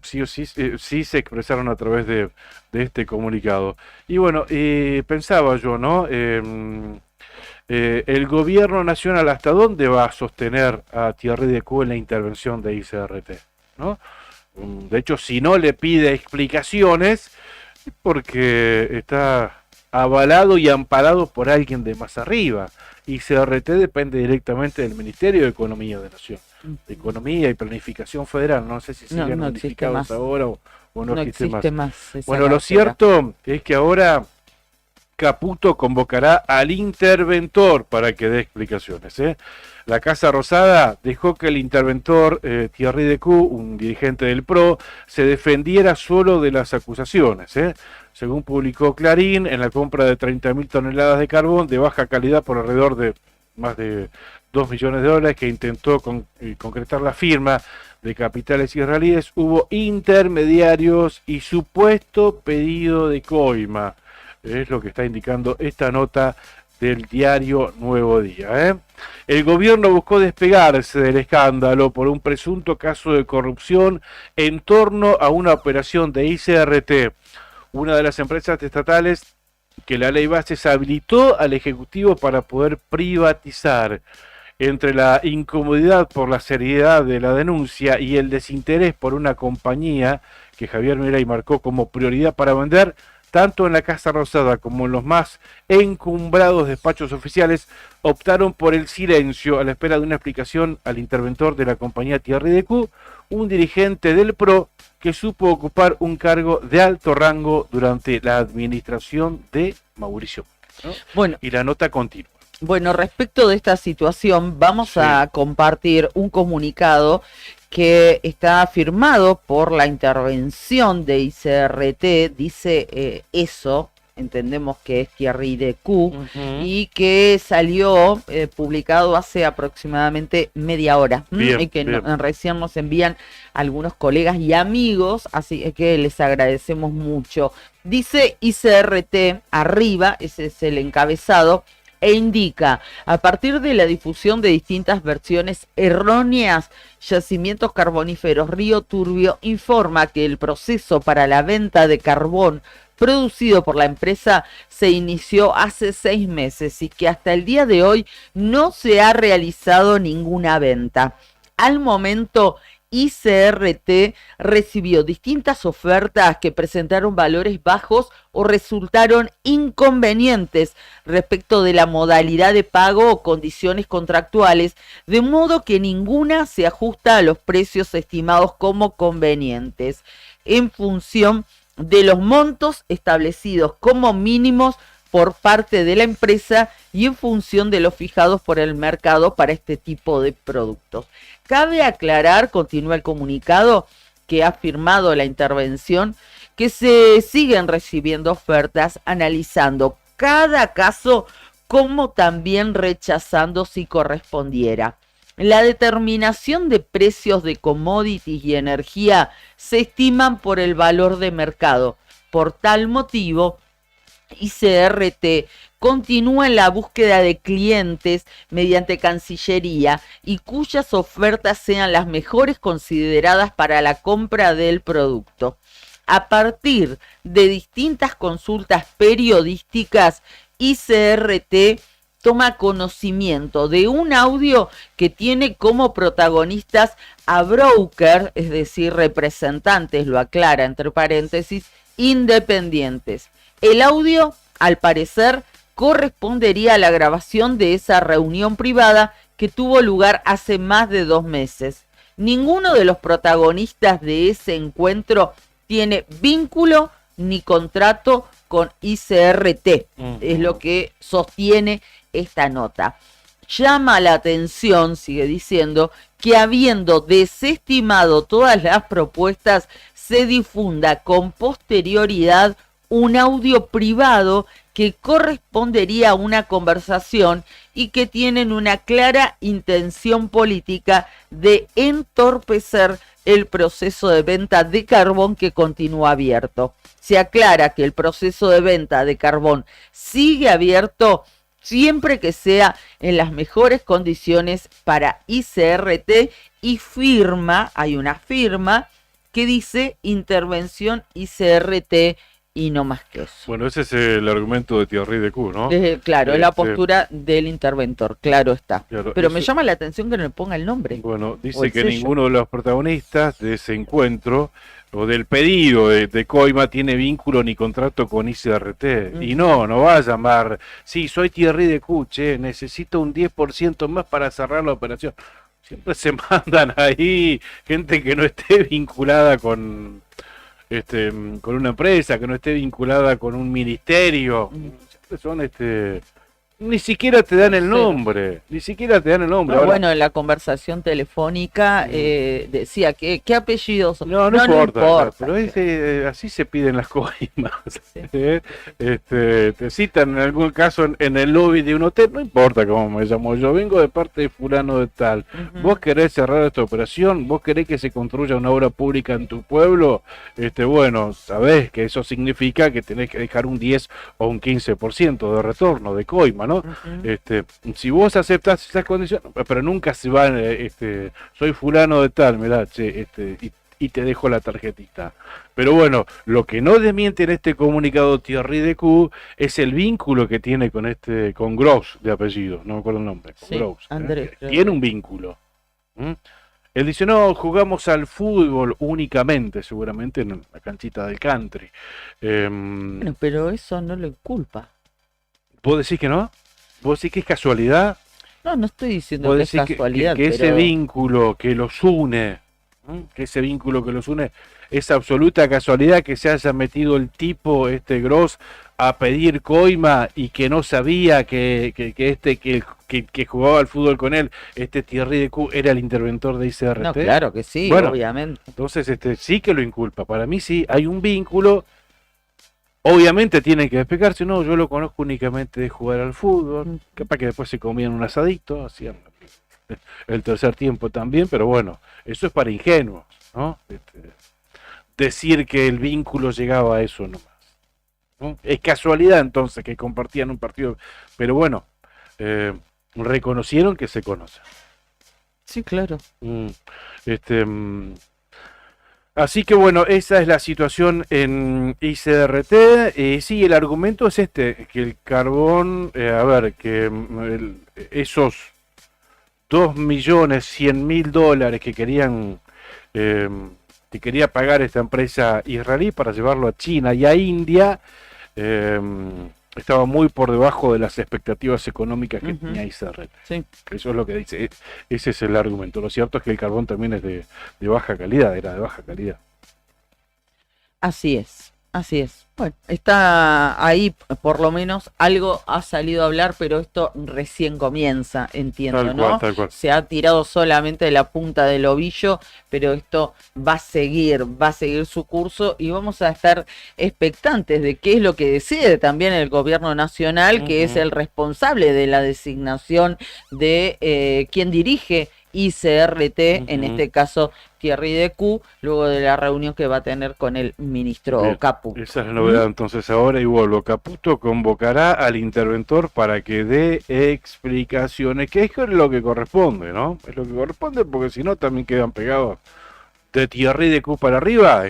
sí o sí, sí se expresaron a través de este comunicado. Y bueno, pensaba yo, ¿no? El gobierno nacional, ¿hasta dónde va a sostener a Thierry Decaux en la intervención de ICRT? ¿No? De hecho, si no le pide explicaciones, porque está avalado y amparado por alguien de más arriba. ICRT depende directamente del Ministerio de Economía de Nación, de Economía y Planificación Federal. No sé si siguen modificados ahora o no existe más. Bueno, lo cierto es que ahora Caputo convocará al interventor para que dé explicaciones. La Casa Rosada dejó que el interventor Thierry Decaux, un dirigente del PRO, se defendiera solo de las acusaciones. Según publicó Clarín, en la compra de 30.000 toneladas de carbón de baja calidad por alrededor de más de 2 millones de dólares que intentó concretar la firma de capitales israelíes, hubo intermediarios y supuesto pedido de coima. Es lo que está indicando esta nota del diario Nuevo Día. El gobierno buscó despegarse del escándalo por un presunto caso de corrupción en torno a una operación de ICRT, una de las empresas estatales que la ley Bases habilitó al Ejecutivo para poder privatizar. Entre la incomodidad por la seriedad de la denuncia y el desinterés por una compañía que Javier Milei marcó como prioridad para vender, tanto en la Casa Rosada como en los más encumbrados despachos oficiales, optaron por el silencio a la espera de una explicación al interventor de la compañía Thierry Decaux, un dirigente del PRO que supo ocupar un cargo de alto rango durante la administración de Mauricio Macri, ¿no? Bueno, y la nota continúa. Bueno, respecto de esta situación, vamos a compartir un comunicado que está firmado por la intervención de ICRT, dice eso, entendemos que es Thierry Decaux, y que salió publicado hace aproximadamente media hora, y que recién nos envían algunos colegas y amigos, así que les agradecemos mucho. Dice ICRT arriba, ese es el encabezado, e indica, a partir de la difusión de distintas versiones erróneas, Yacimientos Carboníferos Río Turbio informa que el proceso para la venta de carbón producido por la empresa se inició hace 6 meses y que hasta el día de hoy no se ha realizado ninguna venta. Al momento, ICRT recibió distintas ofertas que presentaron valores bajos o resultaron inconvenientes respecto de la modalidad de pago o condiciones contractuales, de modo que ninguna se ajusta a los precios estimados como convenientes, en función de los montos establecidos como mínimos por parte de la empresa y en función de los fijados por el mercado para este tipo de productos. Cabe aclarar, continúa el comunicado que ha firmado la intervención, que se siguen recibiendo ofertas analizando cada caso como también rechazando si correspondiera. La determinación de precios de commodities y energía se estiman por el valor de mercado. Por tal motivo, ICRT continúa en la búsqueda de clientes mediante Cancillería y cuyas ofertas sean las mejores consideradas para la compra del producto. A partir de distintas consultas periodísticas, ICRT toma conocimiento de un audio que tiene como protagonistas a broker, es decir, representantes, lo aclara entre paréntesis, independientes. El audio, al parecer, correspondería a la grabación de esa reunión privada que tuvo lugar hace más de 2 meses. Ninguno de los protagonistas de ese encuentro tiene vínculo ni contrato con ICRT, es lo que sostiene esta nota. Llama la atención, sigue diciendo, que habiendo desestimado todas las propuestas, se difunda con posterioridad un audio privado que correspondería a una conversación y que tienen una clara intención política de entorpecer el proceso de venta de carbón que continúa abierto. Se aclara que el proceso de venta de carbón sigue abierto siempre que sea en las mejores condiciones para ICRT y firma, hay una firma, que dice intervención ICRT y no más que eso. Bueno, ese es el argumento de Thierry Decaux, ¿no? Claro, la postura del interventor, claro está. Claro, pero eso, me llama la atención que no le ponga el nombre. Bueno, dice que ninguno de los protagonistas de ese encuentro o del pedido de Coima tiene vínculo ni contrato con ICRT. Y no va a llamar, sí, soy Thierry Decaux, necesito un 10% más para cerrar la operación. Siempre se mandan ahí gente que no esté vinculada con una empresa, que no esté vinculada con un ministerio. Siempre son ni siquiera te dan el nombre, ni siquiera te dan el nombre. No, Ahora, bueno, en la conversación telefónica decía que ¿qué apellidos? No importa. Pero así se piden las coimas. Sí. Te citan en algún caso en el lobby de un hotel, no importa cómo me llamo, yo vengo de parte de fulano de tal. Vos querés cerrar esta operación, vos querés que se construya una obra pública en tu pueblo, bueno, sabés que eso significa que tenés que dejar un 10 o un 15% de retorno de coima, ¿no? Si vos aceptás esas condiciones, pero nunca se van, soy fulano de tal, mirá, y te dejo la tarjetita. Pero bueno, lo que no desmiente en este comunicado Thierry Decaux es el vínculo que tiene con Gross de apellido, no me acuerdo el nombre, con Gross, Andrés, tiene un vínculo. Él dice, no, jugamos al fútbol únicamente, seguramente en la canchita del country. Bueno, pero eso no le culpa. ¿Vos decís que no? ¿Vos decís que es casualidad? No estoy diciendo que es casualidad. Que ese vínculo que los une, es absoluta casualidad que se haya metido el tipo, Gross, a pedir coima y que no sabía que jugaba al fútbol con él, Thierry Decaux, era el interventor de ICRT. No, claro que sí, bueno, obviamente. Entonces, sí que lo inculpa. Para mí sí, hay un vínculo. Obviamente tienen que despegarse, no, yo lo conozco únicamente de jugar al fútbol, capaz que después se comían un asadito, hacían el tercer tiempo también, pero bueno, eso es para ingenuos, ¿no? Decir que el vínculo llegaba a eso nomás, ¿no? Es casualidad entonces que compartían un partido, pero bueno, reconocieron que se conocen. Sí, claro. Así que bueno, esa es la situación en ICRT. Sí, el argumento es que el carbón, esos $2.100.000 que quería pagar esta empresa israelí para llevarlo a China y a India, estaba muy por debajo de las expectativas económicas que tenía ICRT. Sí. Eso es lo que dice. Ese es el argumento. Lo cierto es que el carbón también es de baja calidad, era de baja calidad. Así es. Bueno, está ahí, por lo menos algo ha salido a hablar, pero esto recién comienza, entiendo, ¿no? Tal cual. Se ha tirado solamente de la punta del ovillo, pero esto va a seguir su curso y vamos a estar expectantes de qué es lo que decide también el gobierno nacional, que es el responsable de la designación de quien dirige ICRT, en este caso Thierry Decaux, luego de la reunión que va a tener con el ministro Caputo. Esa es la novedad entonces ahora, y vuelvo, Caputo convocará al interventor para que dé explicaciones, que es lo que corresponde, ¿no? Es lo que corresponde, porque si no también quedan pegados de Thierry Decaux para arriba,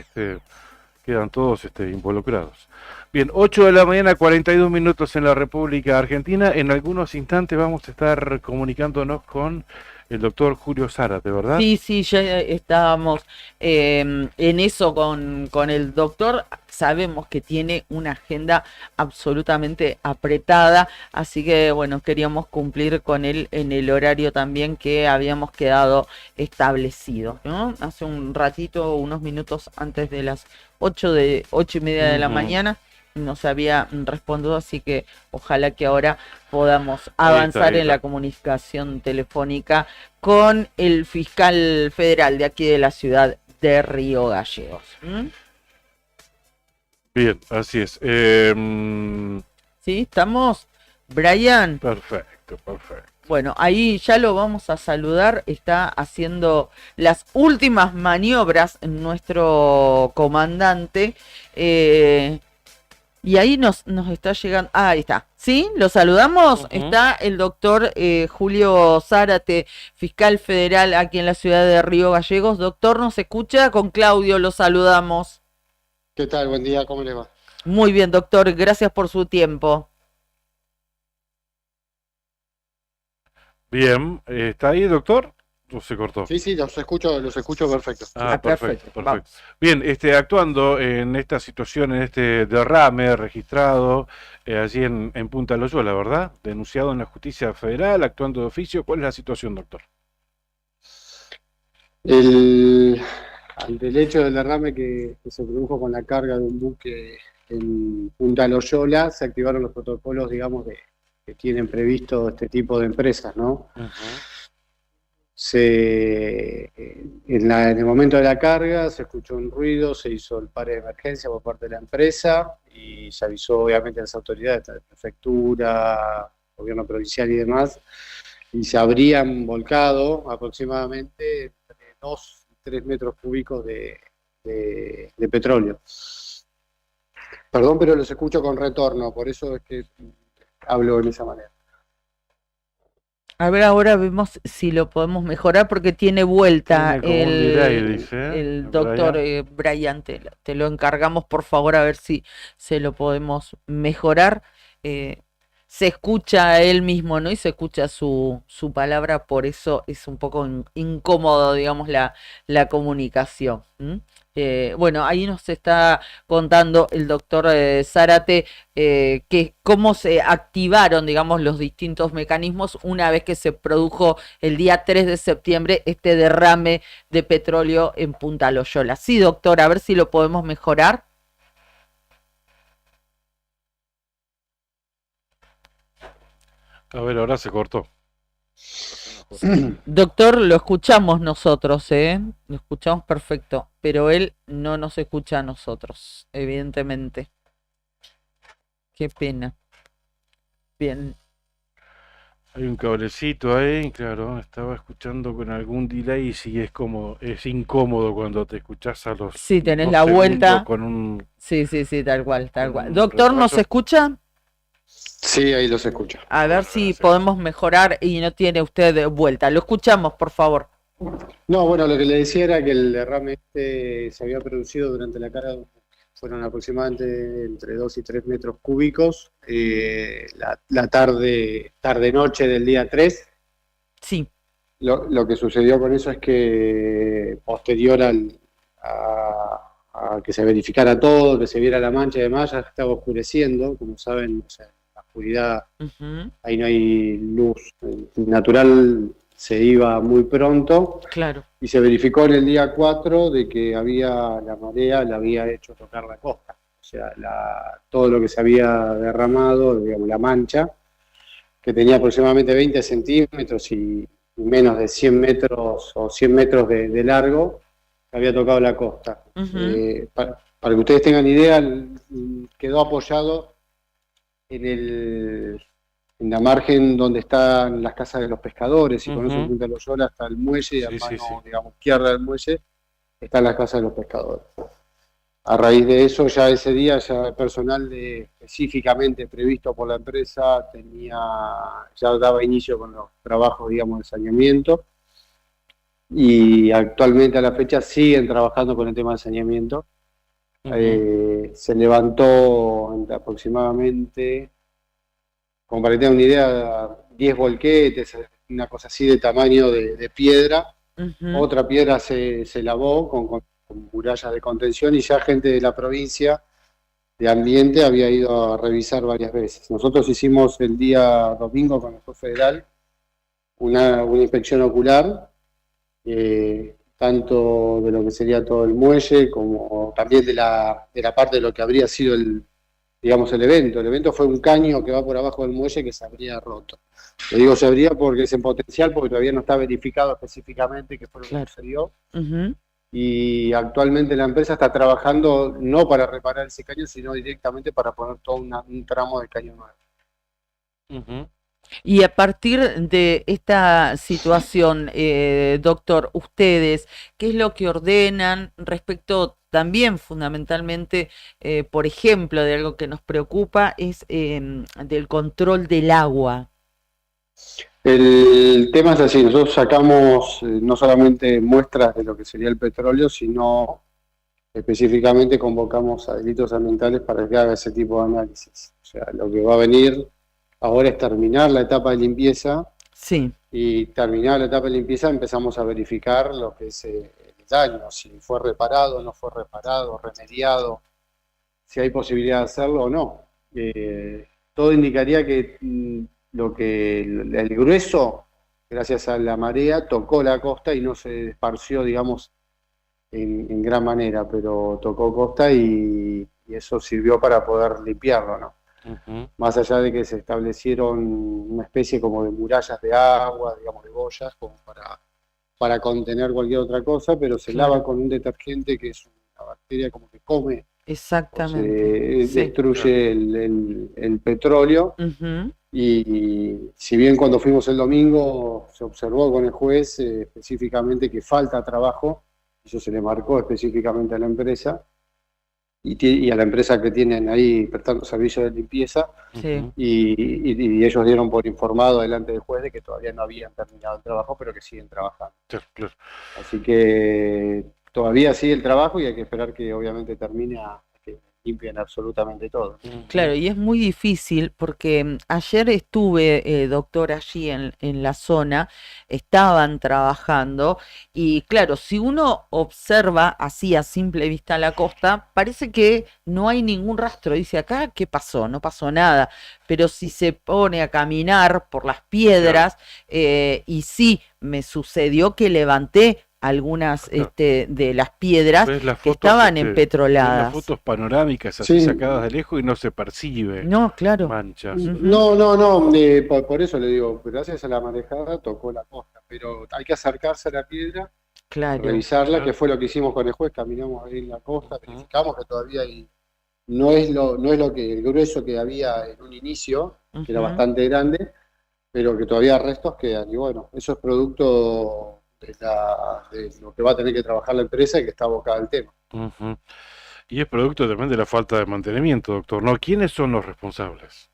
quedan todos involucrados. Bien, 8 de la mañana, 42 minutos en la República Argentina. En algunos instantes vamos a estar comunicándonos con el doctor Julio Zárate, ¿verdad? Sí, ya estábamos en eso con el doctor. Sabemos que tiene una agenda absolutamente apretada, así que bueno, queríamos cumplir con él en el horario también que habíamos quedado establecido, ¿no? Hace un ratito, unos minutos antes de las 8:30 de la mañana, nos había respondido, así que ojalá que ahora podamos avanzar en la comunicación telefónica con el fiscal federal de aquí de la ciudad de Río Gallegos. Bien, así es. Sí, estamos, Brian. Perfecto. Bueno, ahí ya lo vamos a saludar, está haciendo las últimas maniobras nuestro comandante. Y ahí nos está llegando, ahí está, ¿sí? Lo saludamos, está el doctor Julio Zárate, fiscal federal aquí en la ciudad de Río Gallegos. Doctor, ¿nos escucha? Con Claudio lo saludamos. ¿Qué tal? Buen día, ¿cómo le va? Muy bien, doctor, gracias por su tiempo. Bien, ¿está ahí, doctor? ¿O se cortó? Sí, los escucho perfecto. Perfecto. Bien, actuando en esta situación, en este derrame registrado allí en Punta Loyola, ¿verdad? Denunciado en la justicia federal, actuando de oficio. ¿Cuál es la situación, doctor? Ante el hecho del derrame que se produjo con la carga de un buque en Punta Loyola, se activaron los protocolos, digamos, que tienen previsto este tipo de empresas, ¿no? En el momento de la carga se escuchó un ruido, se hizo el pare de emergencia por parte de la empresa y se avisó obviamente a las autoridades, la prefectura, gobierno provincial y demás, y se habrían volcado aproximadamente entre 2 y 3 metros cúbicos de petróleo. Perdón, pero los escucho con retorno, por eso es que hablo de esa manera. A ver, ahora vemos si lo podemos mejorar porque tiene vuelta el doctor Brian. Te lo encargamos, por favor, a ver si se lo podemos mejorar. Se escucha a él mismo, ¿no? Y se escucha su palabra, por eso es un poco incómodo, digamos, la comunicación. Bueno, ahí nos está contando el doctor Zárate que cómo se activaron, digamos, los distintos mecanismos una vez que se produjo el día 3 de septiembre este derrame de petróleo en Punta Loyola. Sí, doctor, a ver si lo podemos mejorar. A ver, ahora se cortó. Doctor, lo escuchamos nosotros, lo escuchamos perfecto, pero él no nos escucha a nosotros, evidentemente. Qué pena. Bien. Hay un cablecito ahí, claro, estaba escuchando con algún delay y sí es incómodo cuando te escuchás a los... Sí, tenés la vuelta. Con un... Sí, tal cual. Doctor, ¿nos escucha? Sí, ahí los escucho. A ver si podemos mejorar y no tiene usted vuelta. Lo escuchamos, por favor. No, bueno, lo que le decía era que el derrame se había producido durante la carga, fueron aproximadamente entre 2 y 3 metros cúbicos, la tarde-noche del día 3. Sí. Lo que sucedió con eso es que posterior a que se verificara todo, que se viera la mancha y demás, ya estaba oscureciendo, como saben, o sea, oscuridad, ahí no hay luz natural, se iba muy pronto. Claro. Y se verificó en el día 4 de que la marea le había hecho tocar la costa. O sea, todo lo que se había derramado, digamos, la mancha, que tenía aproximadamente 20 centímetros y menos de 100 metros o 100 metros de largo, había tocado la costa. Para que ustedes tengan idea, quedó apoyado en la margen donde están las casas de los pescadores, y con eso Punta Loyola hasta el muelle, y a mano, digamos, izquierda del muelle, están las casas de los pescadores. A raíz de eso, ya ese día, ya el personal específicamente previsto por la empresa ya daba inicio con los trabajos, digamos, de saneamiento, y actualmente a la fecha siguen trabajando con el tema de saneamiento. Se levantó aproximadamente, como para que tengan una idea, 10 volquetes, una cosa así de tamaño de piedra. Otra piedra se lavó con murallas de contención, y ya gente de la provincia de ambiente había ido a revisar varias veces. Nosotros hicimos el día domingo con el juez federal una inspección ocular, tanto de lo que sería todo el muelle, como también de la parte de lo que habría sido el evento. El evento fue un caño que va por abajo del muelle que se habría roto. Lo digo se habría porque es en potencial, porque todavía no está verificado específicamente qué fue lo que sucedió. Y actualmente la empresa está trabajando no para reparar ese caño, sino directamente para poner todo un tramo de caño nuevo. Y a partir de esta situación, doctor, ustedes, ¿qué es lo que ordenan respecto también fundamentalmente, por ejemplo, de algo que nos preocupa es del control del agua. El tema es así, nosotros sacamos no solamente muestras de lo que sería el petróleo, sino específicamente convocamos a delitos ambientales para que haga ese tipo de análisis. O sea, lo que va a venir ahora es terminar la etapa de limpieza. Sí. Y terminada la etapa de limpieza empezamos a verificar lo que es el daño, si fue reparado, no fue reparado, remediado, si hay posibilidad de hacerlo o no. Todo indicaría que el grueso, gracias a la marea, tocó la costa y no se esparció, digamos, en gran manera, pero tocó costa y eso sirvió para poder limpiarlo, ¿no? Más allá de que se establecieron una especie como de murallas de agua, digamos, de boyas, como para contener cualquier otra cosa, pero se lava con un detergente que es una bacteria como que come. Exactamente. Destruye el petróleo. Y si bien cuando fuimos el domingo se observó con el juez específicamente que falta trabajo, eso se le marcó específicamente a la empresa, y a la empresa que tienen ahí prestando servicios de limpieza, y ellos dieron por informado delante del juez de que todavía no habían terminado el trabajo, pero que siguen trabajando. Claro. Así que todavía sigue el trabajo y hay que esperar que obviamente termine a que limpien absolutamente todo. Claro, y es muy difícil porque ayer estuve, doctor, allí en la zona, estaban trabajando y claro, si uno observa así a simple vista la costa, parece que no hay ningún rastro. Dice acá, ¿qué pasó? No pasó nada. Pero si se pone a caminar por las piedras, y sí, me sucedió que levanté algunas de las piedras que estaban empetroladas. Las fotos panorámicas así sacadas de lejos y no se percibe. No, claro. Manchas. No, por eso le digo, gracias a la marejada tocó la costa, pero hay que acercarse a la piedra, revisarla, que fue lo que hicimos con el juez, caminamos ahí en la costa, verificamos que todavía no es lo que el grueso que había en un inicio, que era bastante grande, pero que todavía restos quedan, y bueno, eso es producto de lo que va a tener que trabajar la empresa y que está abocada al tema. Y es producto también de la falta de mantenimiento, doctor, ¿no? ¿Quiénes son los responsables?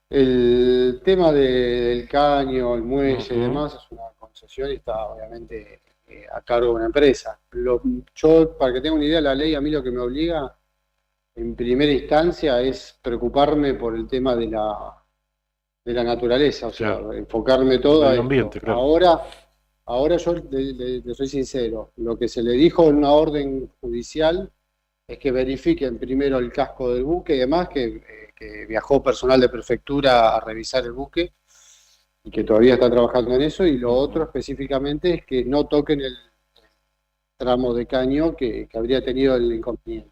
El tema del caño, el muelle y demás es una concesión y está obviamente a cargo de una empresa. Yo, para que tenga una idea, la ley a mí lo que me obliga en primera instancia es preocuparme por el tema de la naturaleza, o sea, enfocarme todo el ambiente, claro. Ahora yo le soy sincero, lo que se le dijo en una orden judicial es que verifiquen primero el casco del buque y demás, que viajó personal de prefectura a revisar el buque y que todavía está trabajando en eso, y lo otro específicamente es que no toquen el tramo de caño que habría tenido el inconveniente.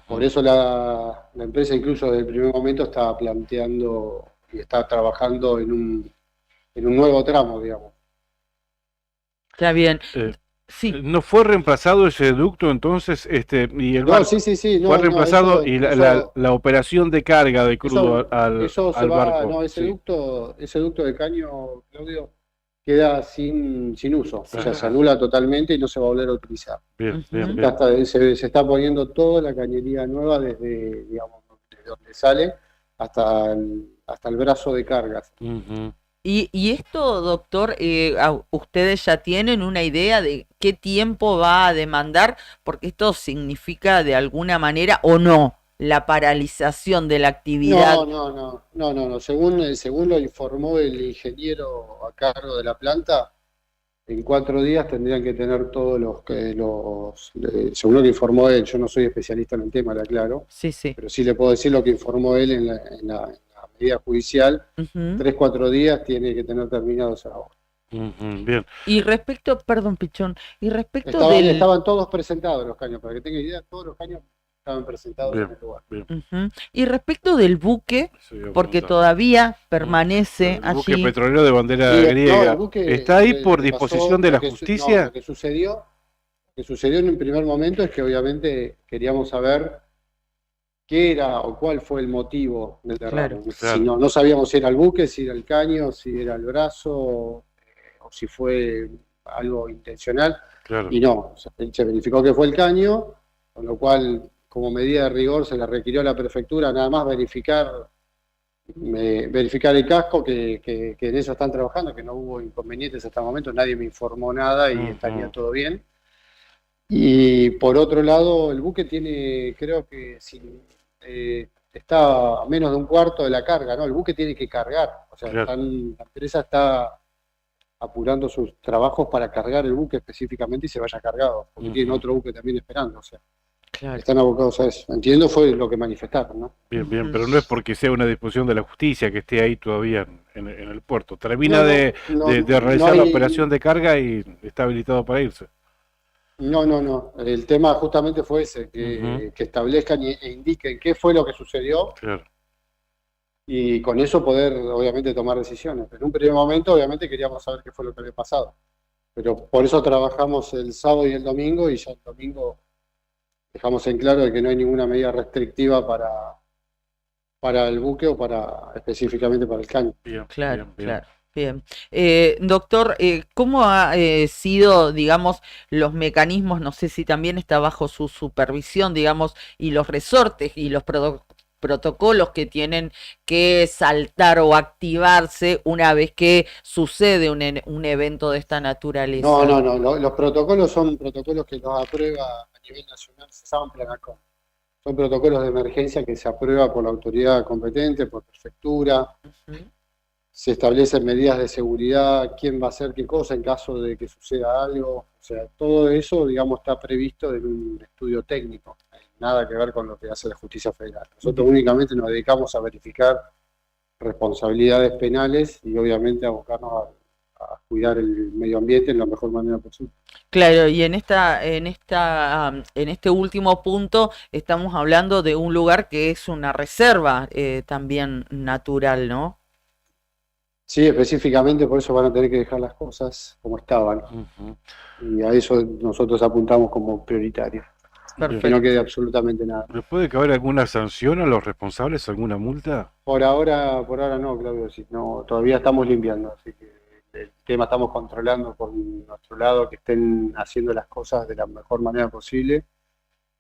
Por eso la empresa incluso desde el primer momento estaba planteando y está trabajando en un nuevo tramo, digamos. Está bien. ¿No fue reemplazado ese ducto entonces? Y el barco sí. Fue reemplazado y la operación de carga de crudo al barco. No, ese ducto de caño, Claudio, queda sin uso. O sea, se anula totalmente y no se va a volver a utilizar. Bien. Se está poniendo toda la cañería nueva desde donde sale hasta el brazo de cargas. Y esto, doctor, ustedes ya tienen una idea de qué tiempo va a demandar, porque esto significa de alguna manera o no la paralización de la actividad. No. Según lo informó el ingeniero a cargo de la planta, en 4 días tendrían que tener todos según lo que informó él. Yo no soy especialista en el tema, le aclaro. Sí. Pero sí le puedo decir lo que informó él en la medida judicial. 3-4 días tiene que tener terminado esa obra. Bien. Y respecto, perdón, Pichón, estaban todos presentados los caños, para que tengan idea, todos los caños estaban presentados en el lugar. Y respecto del buque, porque todavía permanece el buque allí. petrolero de bandera griega, ¿está ahí por disposición de la justicia? Lo que sucedió en un primer momento es que obviamente queríamos saber qué era o cuál fue el motivo del derrame. Si no sabíamos si era el buque, si era el caño, si era el brazo, o si fue algo intencional. Y no, se verificó que fue el caño, con lo cual, como medida de rigor, se le requirió a la prefectura nada más verificar el casco, que en eso están trabajando, que no hubo inconvenientes hasta el momento, nadie me informó nada y estaría todo bien. Y por otro lado, el buque tiene, creo que está a menos de un cuarto de la carga, ¿no? El buque tiene que cargar, o sea, la empresa está apurando sus trabajos para cargar el buque específicamente y se vaya cargado, porque tienen otro buque también esperando, o sea. Claro. Están abocados a eso. Entiendo, fue lo que manifestaron, ¿no? Bien, pero no es porque sea una disposición de la justicia que esté ahí todavía en el puerto. Termina de realizar la operación de carga y está habilitado para irse. No. El tema justamente fue ese, que establezcan e indiquen qué fue lo que sucedió. Claro. Y con eso poder, obviamente, tomar decisiones. En un primer momento, obviamente, queríamos saber qué fue lo que había pasado. Pero por eso trabajamos el sábado y el domingo, y ya el domingo dejamos en claro de que no hay ninguna medida restrictiva para el buque o específicamente para el caño. Claro. Bien. Doctor, ¿cómo ha sido, digamos, los mecanismos, no sé si también está bajo su supervisión, digamos, y los resortes y los protocolos que tienen que saltar o activarse una vez que sucede un evento de esta naturaleza? No. Los protocolos son protocolos que los aprueba a nivel nacional, se llaman Planacom. Son protocolos de emergencia que se aprueba por la autoridad competente, por prefectura. Se establecen medidas de seguridad, quién va a hacer qué cosa en caso de que suceda algo. O sea, todo eso, digamos, está previsto en un estudio técnico. Nada que ver con lo que hace la justicia federal. Nosotros únicamente nos dedicamos a verificar responsabilidades penales y obviamente a abocarnos a cuidar el medio ambiente en la mejor manera posible. Claro, y en este último punto estamos hablando de un lugar que es una reserva también natural, ¿no? Sí, específicamente por eso van a tener que dejar las cosas como estaban. Y a eso nosotros apuntamos como prioritario. Perfecto. Que no quede absolutamente nada. ¿Le puede caber alguna sanción a los responsables, alguna multa? Por ahora no, Claudio, no, todavía estamos limpiando, así que el tema estamos controlando por nuestro lado, que estén haciendo las cosas de la mejor manera posible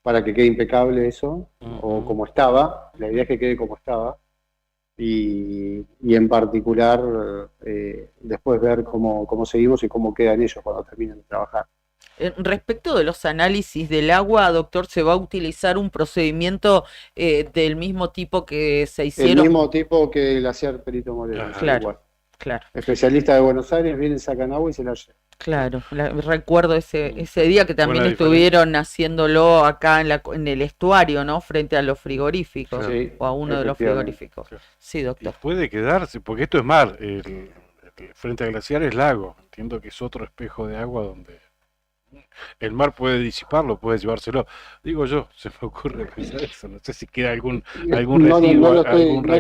para que quede impecable eso, o como estaba. La idea es que quede como estaba, y en particular después ver cómo seguimos y cómo quedan ellos cuando terminen de trabajar. Respecto de los análisis del agua, doctor, ¿se va a utilizar un procedimiento del mismo tipo que se hicieron? El mismo tipo que el hacía Perito Moreno. Claro. Especialista de Buenos Aires, vienen, sacan agua y se la llevan. Claro, recuerdo ese día que también estuvieron haciéndolo acá en el estuario, ¿no? Frente a los frigoríficos, o a uno de los frigoríficos. Sí, doctor. Y puede quedarse, porque esto es mar, el frente al glaciar es lago. Entiendo que es otro espejo de agua donde el mar puede disiparlo, puede llevárselo. Digo yo, se me ocurre pensar eso. No sé si queda algún residuo. No lo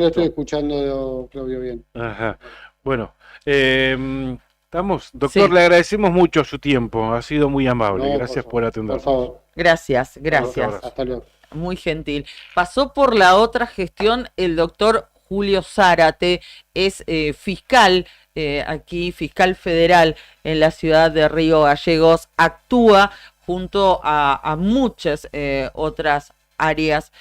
estoy escuchando, Claudio, bien. Ajá. Bueno, doctor, le agradecemos mucho su tiempo. Ha sido muy amable. Gracias por atendernos. Por favor. Gracias. Hasta luego. Muy gentil. Pasó por la otra gestión el doctor Julio Zárate, es fiscal aquí, fiscal federal en la ciudad de Río Gallegos, actúa junto a muchas otras áreas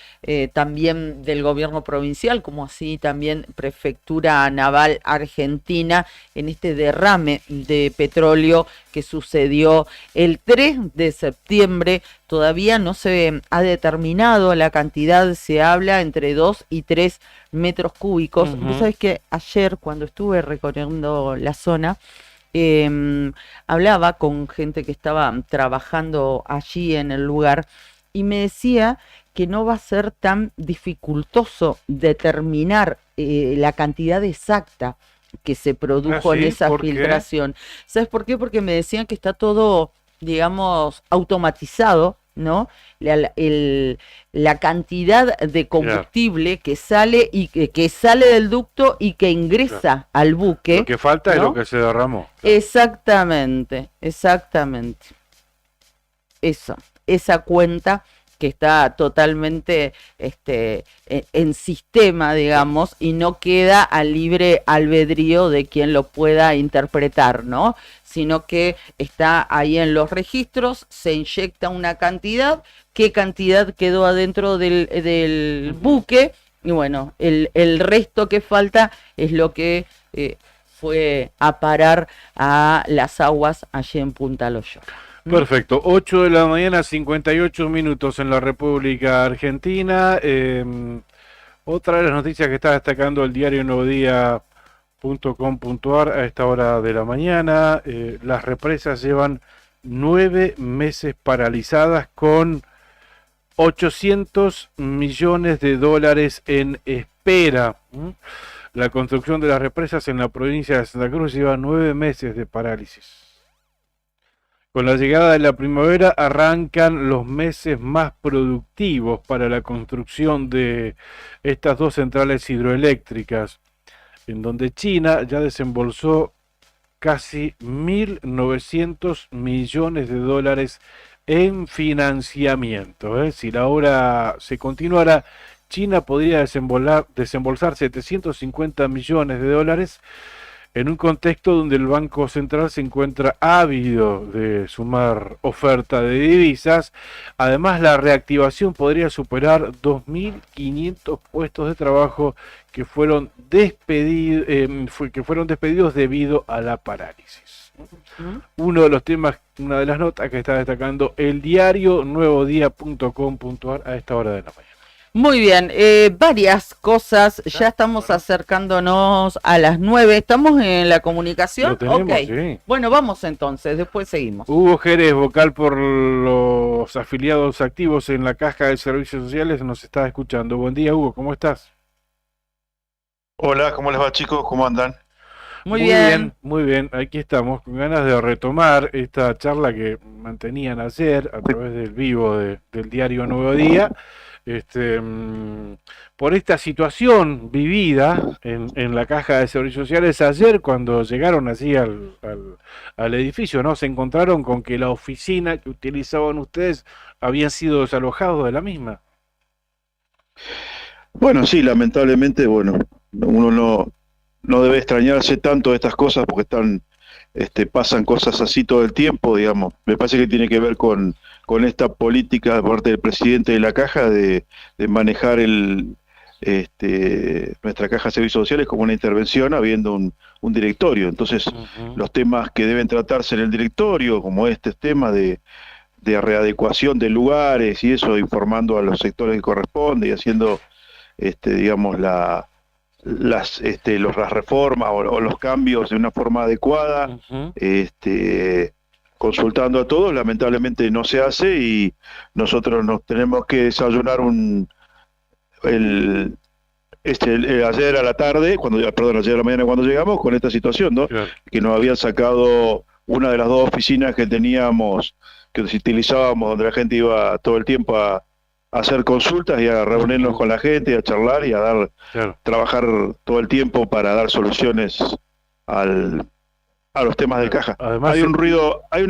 también del gobierno provincial, como así también Prefectura Naval Argentina, en este derrame de petróleo que sucedió el 3 de septiembre. Todavía no se ha determinado la cantidad, se habla entre 2 y 3 metros cúbicos. Vos sabés que ayer, cuando estuve recorriendo la zona, hablaba con gente que estaba trabajando allí en el lugar y me decía que no va a ser tan dificultoso determinar la cantidad exacta que se produjo en esa filtración. ¿Sabes por qué? Porque me decían que está todo, digamos, automatizado, ¿no? La cantidad de combustible que sale y que sale del ducto y que ingresa al buque. Lo que falta, ¿no?, es lo que se derramó. Exactamente. Esa cuenta que está totalmente en sistema, digamos, y no queda al libre albedrío de quien lo pueda interpretar, ¿no? Sino que está ahí en los registros, se inyecta una cantidad, qué cantidad quedó adentro del buque, y bueno, el resto que falta es lo que fue a parar a las aguas allí en Punta Loyola. Perfecto, 8 de la mañana, 58 minutos en la República Argentina. Otra de las noticias que está destacando el diario nuevodía.com.ar a esta hora de la mañana, las represas llevan 9 meses paralizadas con 800 millones de dólares en espera. La construcción de las represas en la provincia de Santa Cruz lleva 9 meses de parálisis. Con la llegada de la primavera arrancan los meses más productivos para la construcción de estas dos centrales hidroeléctricas, en donde China ya desembolsó casi 1.900 millones de dólares en financiamiento. Si la obra se continuara, China podría desembolsar 750 millones de dólares en un contexto donde el Banco Central se encuentra ávido de sumar oferta de divisas. Además, la reactivación podría superar 2.500 puestos de trabajo que fueron despedidos debido a la parálisis. Uno de los temas, una de las notas que está destacando el diario nuevodía.com.ar a esta hora de la mañana. Muy bien, varias cosas, ya estamos acercándonos a las 9, ¿estamos en la comunicación? Lo tenemos, okay. Sí. Bueno, vamos entonces, después seguimos. Hugo Jerez, vocal por los afiliados activos en la Caja de Servicios Sociales, nos está escuchando. Buen día, Hugo, ¿cómo estás? Hola, ¿cómo les va, chicos? ¿Cómo andan? Muy bien. Muy bien, aquí estamos con ganas de retomar esta charla que mantenían ayer a través del vivo del diario Nuevo Día. Por esta situación vivida en la Caja de Servicios Sociales ayer cuando llegaron así al edificio, ¿no? Se encontraron con que la oficina que utilizaban ustedes habían sido desalojados de la misma. Bueno, sí, lamentablemente, bueno, uno no debe extrañarse tanto de estas cosas porque pasan cosas así todo el tiempo, digamos. Me parece que tiene que ver con esta política de parte del presidente de la Caja de manejar nuestra Caja de Servicios Sociales como una intervención habiendo un directorio. Entonces, los temas que deben tratarse en el directorio, como este tema de readecuación de lugares y eso, informando a los sectores que corresponde y haciendo, digamos, las reformas o los cambios de una forma adecuada, consultando a todos, lamentablemente no se hace y nosotros nos tenemos que desayunar ayer a la tarde, ayer a la mañana cuando llegamos con esta situación, ¿no? Claro. Que nos habían sacado una de las dos oficinas que teníamos, que utilizábamos, donde la gente iba todo el tiempo a hacer consultas y a reunirnos con la gente, y a charlar y a trabajar todo el tiempo para dar soluciones a los temas de Caja. Además, hay un ruido, hay un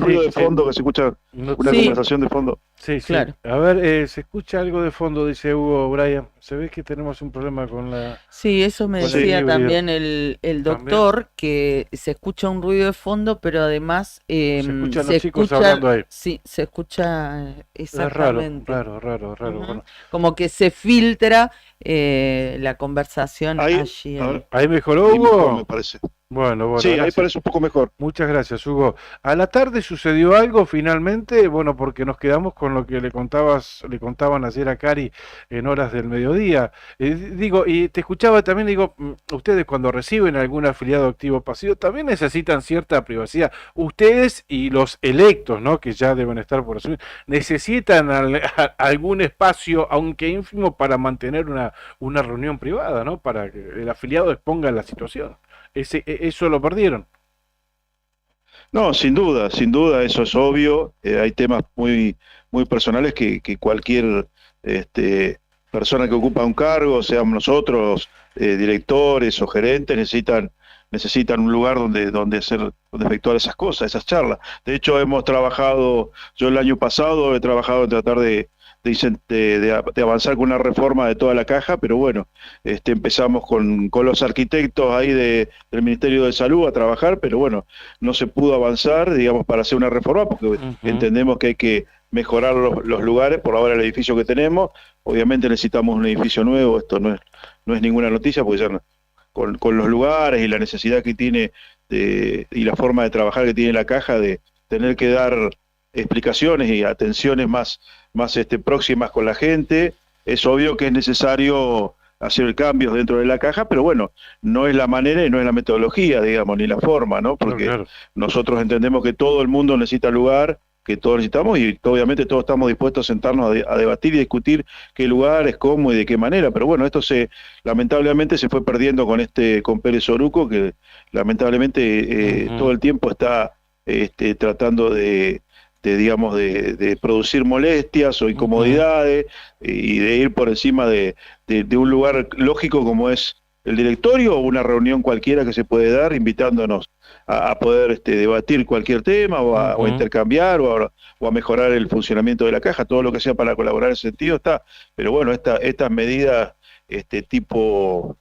ruido de fondo que se escucha, una conversación de fondo. Sí, claro. A ver, se escucha algo de fondo, dice Hugo Brian. Se ve que tenemos un problema con la... Sí, eso me decía también el doctor, ¿también? Que se escucha un ruido de fondo, pero además... se escuchan los chicos hablando ahí. Sí, se escucha exactamente. Raro. Bueno. Como que se filtra la conversación allí. ¿Ahí mejoró, Hugo? Mejor, me parece. Bueno, sí, ahí parece un poco mejor. Muchas gracias, Hugo. A la tarde sucedió algo finalmente, bueno, porque nos quedamos con lo que le contaban ayer a Cari en horas del mediodía. Y te escuchaba también, ustedes cuando reciben algún afiliado activo pasivo también necesitan cierta privacidad. Ustedes y los electos, ¿no? Que ya deben estar por asumir, necesitan algún espacio, aunque ínfimo, para mantener una reunión privada, ¿no? Para que el afiliado exponga la situación. ¿Eso lo perdieron? No, sin duda, eso es obvio. Hay temas muy personales que cualquier persona que ocupa un cargo, seamos nosotros, directores o gerentes, necesitan necesitan un lugar donde efectuar esas cosas, esas charlas. De hecho, hemos trabajado, yo el año pasado he trabajado en tratar de avanzar con una reforma de toda la caja, pero bueno, empezamos con los arquitectos ahí del Ministerio de Salud a trabajar, pero bueno, no se pudo avanzar, digamos, para hacer una reforma, porque entendemos que hay que mejorar los lugares, por ahora el edificio que tenemos, obviamente necesitamos un edificio nuevo, esto no es ninguna noticia, porque ya con los lugares y la necesidad que tiene y la forma de trabajar que tiene la caja, de tener que dar explicaciones y atenciones más próximas con la gente, es obvio que es necesario hacer cambios dentro de la caja, pero bueno, no es la manera y no es la metodología, digamos, ni la forma, ¿no? Porque nosotros entendemos que todo el mundo necesita lugar, que todos necesitamos, y obviamente todos estamos dispuestos a sentarnos a debatir y discutir qué lugares, cómo y de qué manera, pero bueno, esto lamentablemente se fue perdiendo con Pérez Oruco, que lamentablemente todo el tiempo está tratando de producir molestias o incomodidades y de ir por encima de un lugar lógico como es el directorio o una reunión cualquiera que se puede dar invitándonos a poder debatir cualquier tema o a intercambiar o a mejorar el funcionamiento de la caja, todo lo que sea para colaborar en ese sentido está, pero bueno, estas medidas tipo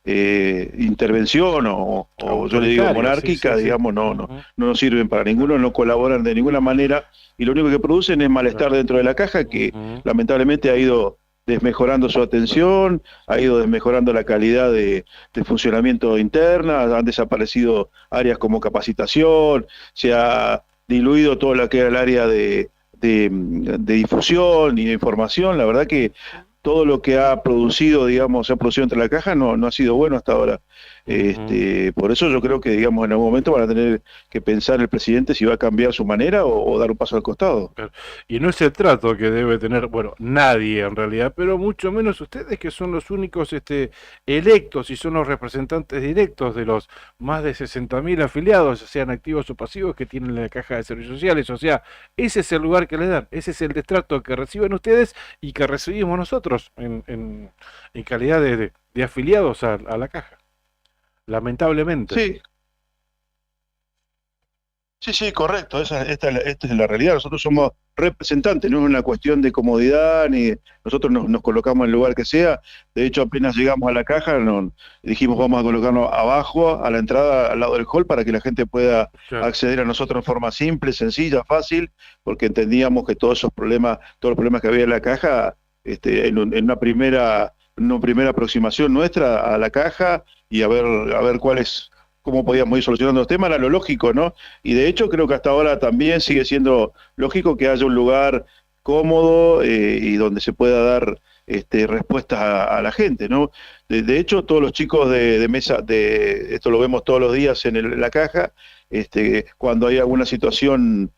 intervención o yo le digo monárquica, digamos, no nos sirven para ninguno, no colaboran de ninguna manera y lo único que producen es malestar dentro de la caja que lamentablemente ha ido desmejorando su atención, ha ido desmejorando la calidad de funcionamiento interna, han desaparecido áreas como capacitación, se ha diluido todo lo que era el área de difusión y de información. La verdad que todo lo que ha producido, digamos, se ha producido entre la caja no ha sido bueno hasta ahora. Por eso yo creo que, digamos, en algún momento van a tener que pensar el presidente si va a cambiar su manera o dar un paso al costado. Y no es el trato que debe tener, bueno, nadie en realidad, pero mucho menos ustedes que son los únicos electos y son los representantes directos de los más de 60.000 afiliados, sean activos o pasivos, que tienen la caja de servicios sociales. O sea, ese es el lugar que les dan, ese es el destrato que reciben ustedes y que recibimos nosotros en calidad de afiliados a la caja. Lamentablemente. Sí, correcto. Esta es la realidad. Nosotros somos representantes, no es una cuestión de comodidad, ni nosotros nos colocamos en el lugar que sea. De hecho, apenas llegamos a la caja, dijimos vamos a colocarnos abajo, a la entrada, al lado del hall, para que la gente pueda acceder a nosotros en forma simple, sencilla, fácil, porque entendíamos que todos los problemas que había en la caja, en una primera aproximación nuestra a la caja y a ver cómo podíamos ir solucionando los temas, era lo lógico, ¿no? Y de hecho creo que hasta ahora también sigue siendo lógico que haya un lugar cómodo y donde se pueda dar respuestas a la gente, ¿no? De hecho, todos los chicos de mesa, esto lo vemos todos los días en la caja, cuando hay alguna situación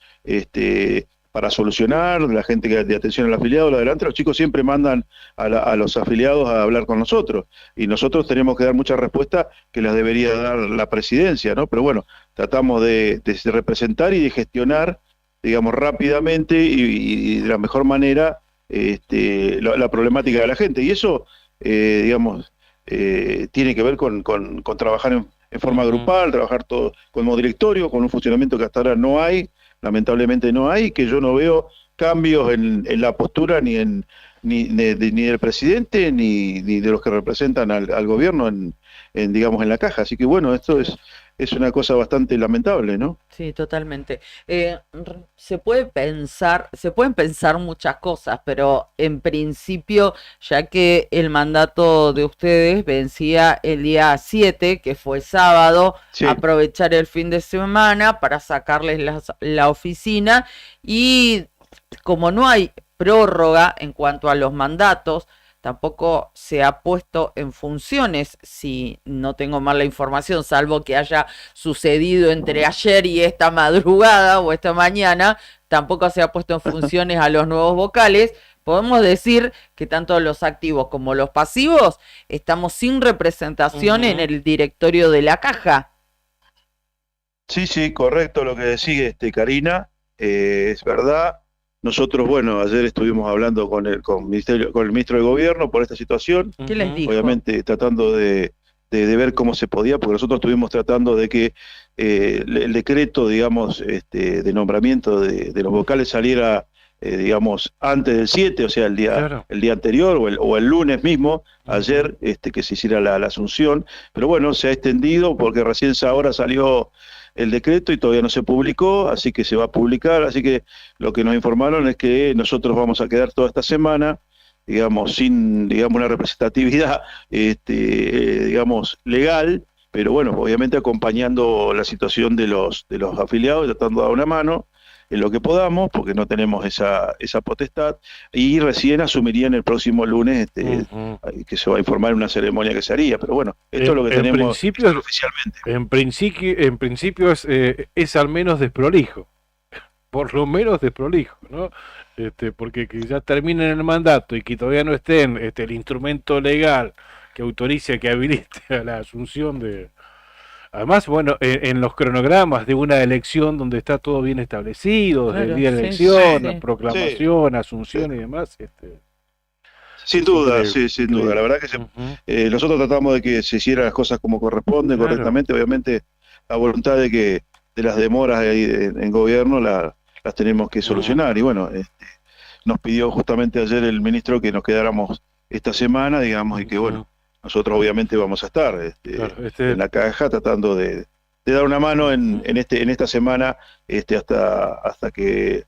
para solucionar, la gente de atención al afiliado, lo adelante, los chicos siempre mandan a los afiliados a hablar con nosotros, y nosotros tenemos que dar muchas respuestas que las debería dar la presidencia, ¿no? Pero bueno, tratamos de representar y de gestionar, digamos, rápidamente y de la mejor manera la problemática de la gente, y eso, digamos, tiene que ver con trabajar en forma grupal, trabajar todo como directorio, con un funcionamiento que hasta ahora no hay, lamentablemente no hay, que yo no veo cambios en la postura ni del presidente ni de los que representan al gobierno digamos, en la caja. Así que bueno, esto es una cosa bastante lamentable, ¿no? Sí, totalmente. Se pueden pensar muchas cosas, pero en principio, ya que el mandato de ustedes vencía el día 7, que fue sábado, aprovechar el fin de semana para sacarles la oficina, y como no hay prórroga en cuanto a los mandatos, tampoco se ha puesto en funciones, si no tengo mal la información, salvo que haya sucedido entre ayer y esta madrugada o esta mañana, tampoco se ha puesto en funciones a los nuevos vocales. Podemos decir que tanto los activos como los pasivos estamos sin representación en el directorio de la caja. Sí, correcto lo que decís, Karina, es verdad. Nosotros, bueno, ayer estuvimos hablando con el ministro de Gobierno por esta situación. ¿Qué les dijo? Obviamente tratando de de ver cómo se podía, porque nosotros estuvimos tratando de que el decreto, digamos, de nombramiento de los vocales saliera, digamos, antes del 7, o sea, el día anterior o el lunes mismo, ayer, que se hiciera la asunción, pero bueno, se ha extendido porque recién ahora salió el decreto y todavía no se publicó, así que se va a publicar, así que lo que nos informaron es que nosotros vamos a quedar toda esta semana, digamos, sin, digamos, una representatividad, digamos, legal, pero bueno, obviamente acompañando la situación de los afiliados, tratando de dar una mano en lo que podamos, porque no tenemos esa potestad, y recién asumirían el próximo lunes, que se va a informar en una ceremonia que se haría, pero bueno, esto es lo que tenemos oficialmente. En principio es al menos desprolijo, por lo menos desprolijo, ¿no? Porque que ya terminen el mandato y que todavía no estén el instrumento legal que autorice, que habilite a la asunción de... Además, bueno, en los cronogramas de una elección donde está todo bien establecido, desde el día de elección, proclamación, asunción y demás. Sin duda, sin duda. La verdad que nosotros tratamos de que se hicieran las cosas como corresponden, correctamente. Obviamente, la voluntad de las demoras ahí en gobierno las tenemos que solucionar. Y bueno, nos pidió justamente ayer el ministro que nos quedáramos esta semana, digamos, y que bueno, nosotros obviamente vamos a estar en la caja tratando de dar una mano en esta semana hasta que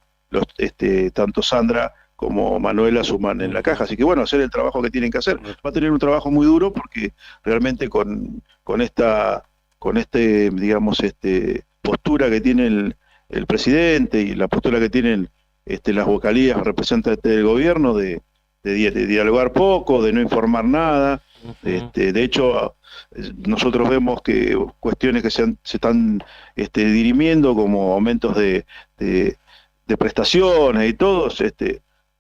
tanto Sandra como Manuela suman en la caja. Así que bueno, hacer el trabajo que tienen que hacer. Va a tener un trabajo muy duro porque realmente con digamos, postura que tiene el presidente y la postura que tienen las vocalías representantes del gobierno de dialogar poco, de no informar nada. De hecho, nosotros vemos que cuestiones que se están dirimiendo como aumentos de prestaciones y todos,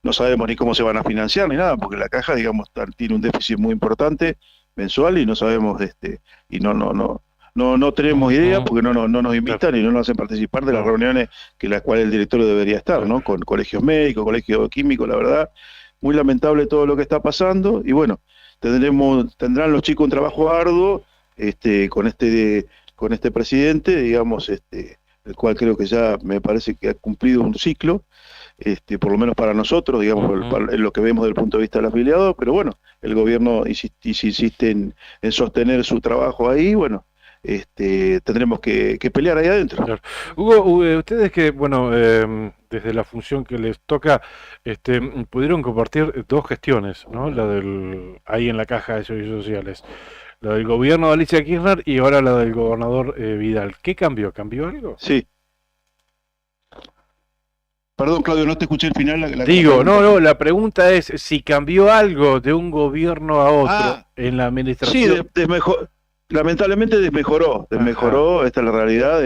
no sabemos ni cómo se van a financiar ni nada, porque la caja, digamos, tiene un déficit muy importante mensual y no sabemos, y no tenemos idea porque no nos invitan y no nos hacen participar de las reuniones que las cuales el directorio debería estar, ¿no? Con colegios médicos, colegios químicos, la verdad, muy lamentable todo lo que está pasando y bueno, tendrán los chicos un trabajo arduo con este presidente, digamos, el cual creo que ya me parece que ha cumplido un ciclo, por lo menos para nosotros, digamos, en lo que vemos desde el punto de vista del afiliado, pero bueno, el gobierno insiste en sostener su trabajo ahí, bueno, tendremos que pelear ahí adentro. Claro. Hugo, ustedes que, bueno, desde la función que les toca, pudieron compartir dos gestiones, ¿no? La ahí en la caja de servicios sociales, la del gobierno de Alicia Kirchner y ahora la del gobernador Vidal. ¿Qué cambió? ¿Cambió algo? Sí. Perdón, Claudio, no te escuché el final. La pregunta es si cambió algo de un gobierno a otro en la administración. Sí, lamentablemente desmejoró, esta es la realidad,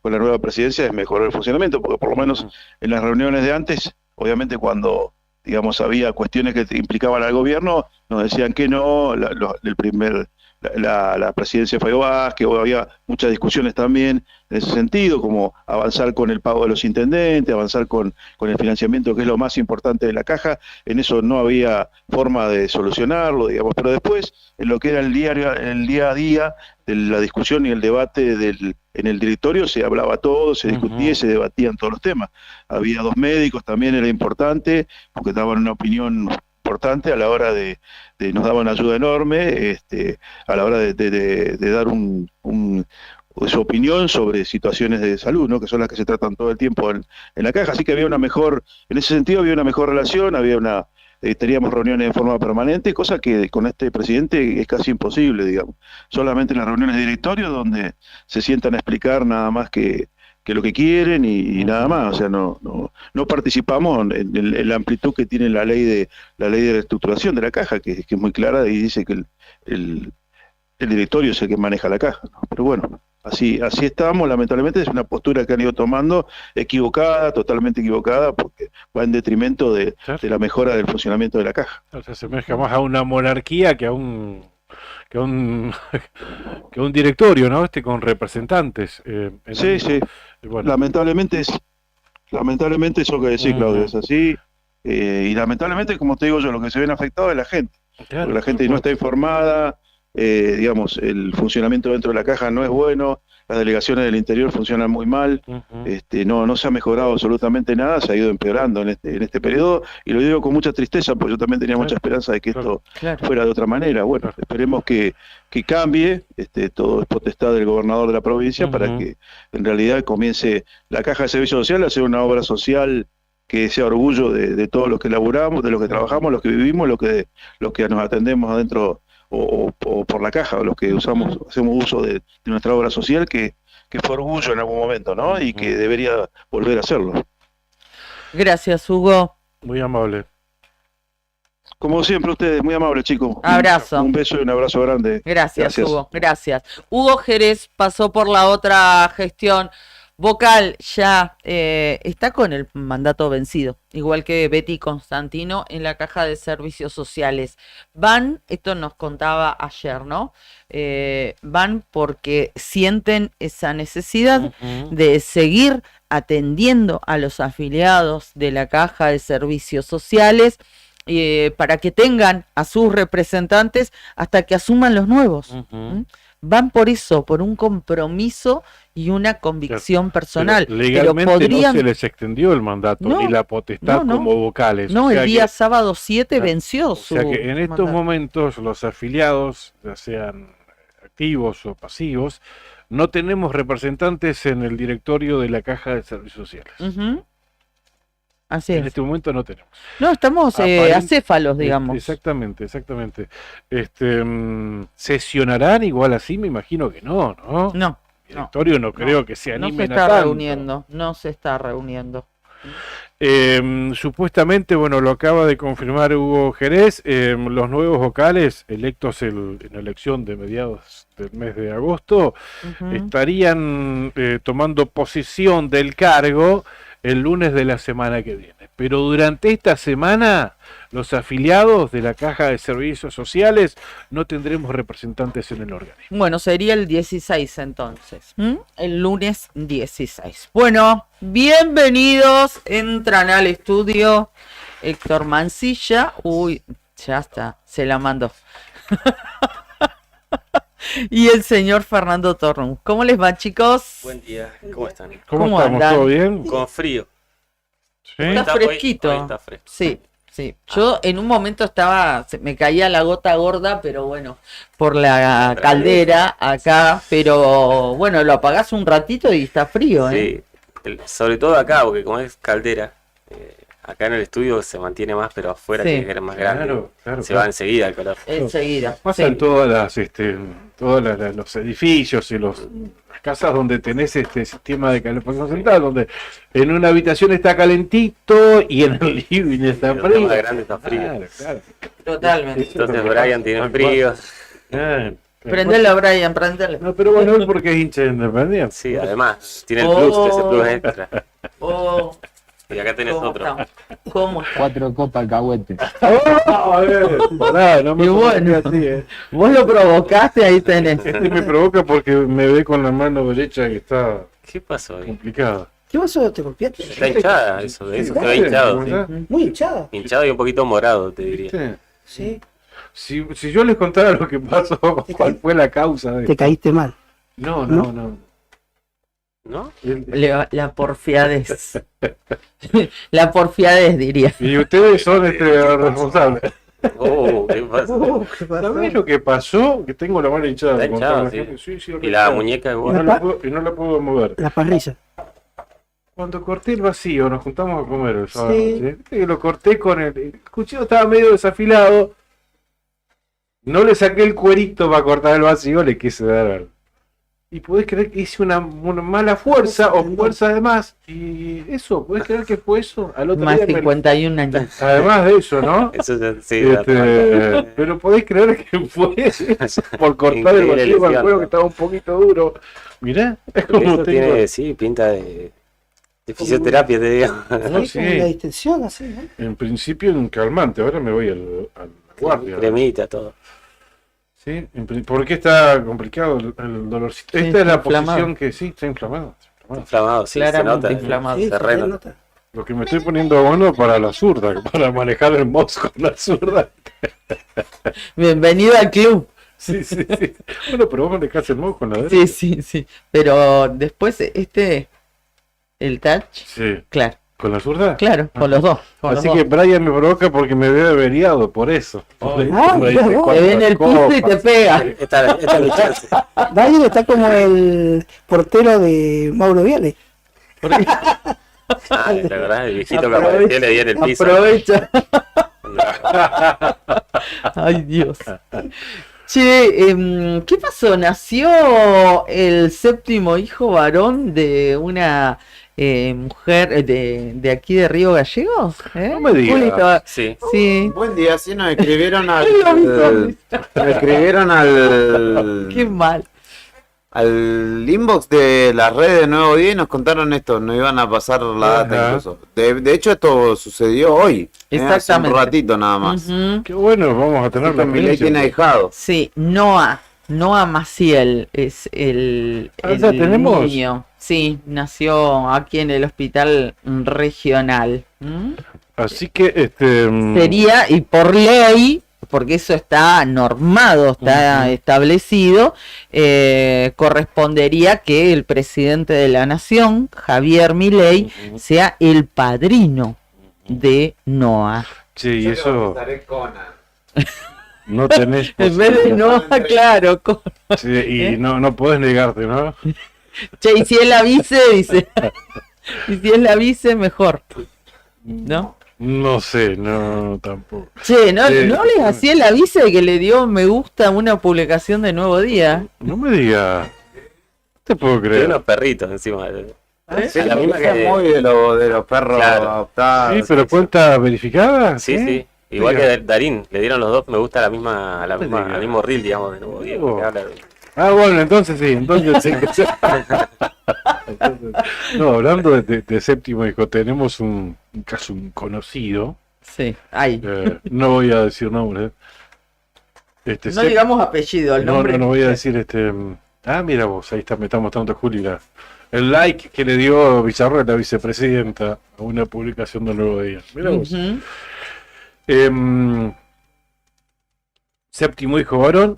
con la nueva presidencia desmejoró el funcionamiento, porque por lo menos en las reuniones de antes, obviamente cuando, digamos, había cuestiones que implicaban al gobierno, nos decían que no, la presidencia fue Vázquez, había muchas discusiones también en ese sentido, como avanzar con el pago de los intendentes, avanzar con el financiamiento, que es lo más importante de la caja. En eso no había forma de solucionarlo, digamos, pero después, en lo que era el día a día de la discusión y el debate en el directorio, se hablaba todo, se discutía y se debatían todos los temas. Había dos médicos, también era importante, porque daban una opinión importante a la hora nos daban ayuda enorme a la hora de dar su opinión sobre situaciones de salud, ¿no? Que son las que se tratan todo el tiempo en la caja, así que había en ese sentido había una mejor relación, teníamos reuniones en forma permanente, cosa que con este presidente es casi imposible, digamos. Solamente en las reuniones de directorio donde se sientan a explicar nada más que lo que quieren y nada más, o sea, no participamos en la amplitud que tiene la ley de reestructuración de la caja, que es muy clara y dice que el directorio es el que maneja la caja, ¿no? Pero bueno, así estamos, lamentablemente es una postura que han ido tomando equivocada, totalmente equivocada, porque va en detrimento de la mejora del funcionamiento de la caja. O sea, se asemeja más a una monarquía que a un directorio, ¿no? Con representantes. Sí. Bueno. Lamentablemente eso que decís, Claudio, es así. Y lamentablemente, como te digo yo, lo que se ven afectados es la gente. Claro, porque la gente no está informada, digamos, el funcionamiento dentro de la caja no es bueno, las delegaciones del interior funcionan muy mal, no se ha mejorado absolutamente nada, se ha ido empeorando en este periodo, y lo digo con mucha tristeza, porque yo también tenía mucha esperanza de que esto fuera de otra manera. Bueno, esperemos que cambie, todo es potestad del gobernador de la provincia, para que en realidad comience la Caja de Servicio Social a hacer una obra social que sea orgullo de todos los que laburamos, de los que trabajamos, los que vivimos, los que nos atendemos adentro o por la caja, los que hacemos uso de nuestra obra social, que fue orgullo en algún momento, ¿no? Y que debería volver a hacerlo. Gracias, Hugo. Muy amable. Como siempre ustedes, muy amables, chicos. Abrazo. Un beso y un abrazo grande. Gracias, Hugo. Gracias. Hugo Jerez pasó por la otra gestión. Vocal ya está con el mandato vencido, igual que Betty Constantino en la Caja de Servicios Sociales. Van, esto nos contaba ayer, ¿no? Van porque sienten esa necesidad de seguir atendiendo a los afiliados de la Caja de Servicios Sociales para que tengan a sus representantes hasta que asuman los nuevos. Van por eso, por un compromiso y una convicción personal. Pero legalmente podrían... no se les extendió el mandato ni la potestad como vocales. No, el día sábado 7 venció su mandato. O sea que en estos momentos los afiliados, ya sean activos o pasivos, no tenemos representantes en el directorio de la Caja de Servicios Sociales. Así es. En este momento no tenemos. No, estamos acéfalos, digamos. Exactamente. ¿Sesionarán igual así? Me imagino que no, ¿no? No. El directorio no creo que se animen a tanto. No se está reuniendo. Supuestamente, bueno, lo acaba de confirmar Hugo Jerez, los nuevos vocales electos en la elección de mediados del mes de agosto estarían tomando posesión del cargo el lunes de la semana que viene. Pero durante esta semana, los afiliados de la Caja de Servicios Sociales no tendremos representantes en el organismo. Bueno, sería el 16 entonces. El lunes 16. Bueno, bienvenidos. Entran al estudio Héctor Mancilla. Uy, ya está, se la mandó. Y el señor Fernando Tornum. ¿Cómo les va, chicos? Buen día, ¿cómo están? ¿Cómo estamos? Andan? ¿Todo bien? Con frío. ¿Sí? Está fresquito. Hoy está fresco. Sí. Yo en un momento me caía la gota gorda, pero bueno, por la caldera acá, pero bueno, lo apagás un ratito y está frío, Sí, sobre todo acá, porque como es caldera, acá en el estudio se mantiene más, pero afuera tiene que ser más grande. Se va enseguida el calor. Enseguida. Pasa en todos los edificios y las casas donde tenés este sistema de calefacción central, donde en una habitación está calentito y en el living está frío. Más grande está frío. Claro. Totalmente. Entonces Brian tiene frío. Prendelo, Brian, prendelo. No, pero bueno, es porque es hincha de Independiente. Sí, además, tiene el plus, ese plus extra. Y acá tenés otro. ¿Cómo está? 4 copas alcahuete. No me bueno, así, vos lo provocaste, ahí tenés. Este me provoca porque me ve con la mano derecha que está ¿Qué pasó ahí? complicada. ¿Qué pasó? ¿Te golpeaste? Está hinchada, eso se ve hinchado. Sí. Muy hinchada. Hinchado y un poquito morado, te diría. Sí. Si yo les contara lo que pasó, cuál fue la causa de... Te caíste mal. No. ¿No? La porfiadez. La porfiadez, diría. Y ustedes son responsables. ¿Qué pasó? ¿Sabés lo que pasó? Que tengo la mano hinchada. Está hinchada, sí. Y la muñeca igual. Y no la puedo mover. La parrilla. Cuando corté el vacío, nos juntamos a comer el sábado. ¿Sí? Que lo corté con el cuchillo, estaba medio desafilado. No le saqué el cuerito para cortar el vacío, le quise dar algo. Y podés creer que hice una mala fuerza o fuerza de más. Y eso, ¿podés creer que fue eso? Al otro Más día 51 años. Además de eso, ¿no? Eso sí, pero podés creer que fue por cortar el vacío con el cuero que estaba un poquito duro. Mirá, es como eso tiene, pinta de fisioterapia, te digo. No, sí. Una distensión así, ¿no? En principio un calmante, ahora me voy al guardia. Cremita, todo. Sí, ¿por qué está complicado el dolorcito? Esta es la posición que sí, está inflamado. Inflamado, sí, claramente se nota. Inflamado. Sí, se renota. Lo que me estoy poniendo bueno para la zurda, para manejar el mouse con la zurda. Bienvenido al club. Sí. Bueno, pero vos manejás el mouse con la derecha. Sí. Pero después el touch. Sí. Claro. ¿Con la zurda? Claro, con los dos. Así que Brian me provoca porque me veo averiado, por eso. Te ve en el piso y te pega. Brian está como el portero de Mauro Viale. La verdad, el viejito que apareció le di en el piso. Aprovecha. Ay, Dios. Che, ¿qué pasó? Nació el séptimo hijo varón de una mujer de aquí de Río Gallegos. No me digas. Sí. Buen día, sí, nos escribieron al Qué mal. Al inbox de las redes de Nuevo Día y nos contaron esto, nos iban a pasar la data incluso. De hecho, esto sucedió hoy. Hace un ratito nada más. Qué bueno, vamos a tener la Milei tiene ahijado. Sí, Noah Maciel es el tenemos. niño. Sí, nació aquí en el hospital regional. Así que sería, y por ley, porque eso está normado, está establecido, correspondería que el presidente de la nación, Javier Milei, sea el padrino de Noah. Sí, y eso no tenés en vez de Noah, claro. Sí, y no podés negarte, ¿no? Che, y si es la vice, dice. Y si es la vice, mejor. ¿No? No sé, no, tampoco. Che, no les hacía la vice de que le dio me gusta a una publicación de Nuevo Día. No me digas. Te puedo creer. Tiene unos perritos encima. Sí, la misma que muy de los perros adoptados. Sí, pero cuenta verificada. Sí. Igual que Darín, le dieron los dos me gusta al mismo reel, digamos, de Nuevo Día. Bueno, entonces sí, no, hablando de séptimo hijo, tenemos un caso conocido. Sí, hay. No voy a decir nombre. No digamos apellido, el nombre. No voy a decir mira vos, ahí está, me está mostrando Juli el like que le dio Villarroel, la vicepresidenta, a una publicación del Nuevo Día. Mira vos. Séptimo hijo varón.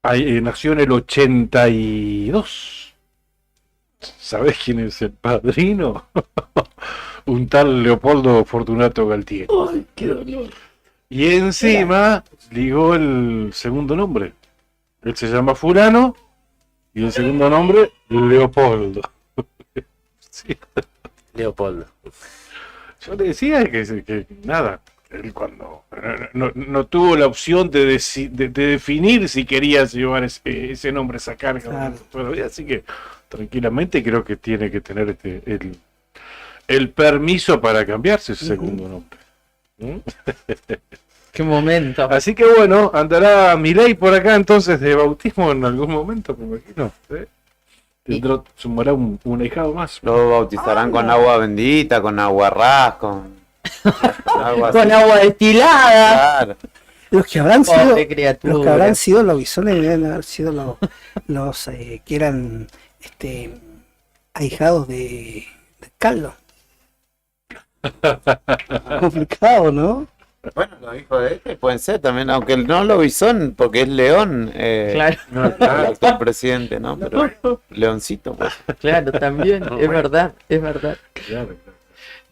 Nació en el 82. ¿Sabés quién es el padrino? Un tal Leopoldo Fortunato Galtieri. ¡Ay, qué dolor! Y encima ligó el segundo nombre. Él se llama Fulano y el segundo nombre Leopoldo. Sí. Leopoldo. Yo le decía que nada. Él cuando no tuvo la opción de definir si querías llevar ese nombre, esa carga, así que tranquilamente creo que tiene que tener el permiso para cambiarse su segundo nombre. Qué momento. Así que bueno, andará Milei por acá entonces de bautismo en algún momento, me imagino. Sumará un ahijado más. Lo bautizarán con agua bendita, con agua ras, con agua destilada. Claro. Los que habrán sido los bisones deben haber sido los que eran ahijados de Carlos. Complicado, ¿no? Bueno, los hijos de pueden ser también, aunque no lo bisón, porque es León, claro. El actual presidente, ¿no? Pero Leoncito, pues. Claro, también, es verdad. Claro.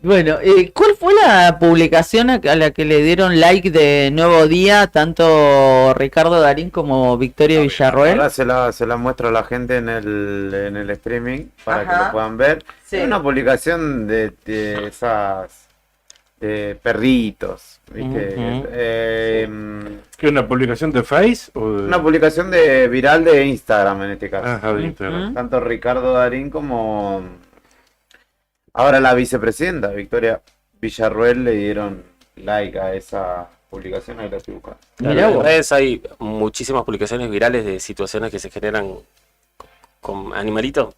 Bueno, ¿cuál fue la publicación a la que le dieron like de Nuevo Día, tanto Ricardo Darín como Victoria Villarroel? Ahora se la muestro a la gente en el streaming para que lo puedan ver. Sí. Es una publicación de esas perritos, ¿viste? ¿Qué, una publicación de Face? Una publicación viral de Instagram en este caso. De Instagram. Tanto Ricardo Darín como ahora la vicepresidenta Victoria Villarroel le dieron like a esa publicación, ahí la estoy buscando. En redes hay muchísimas publicaciones virales de situaciones que se generan con animalitos,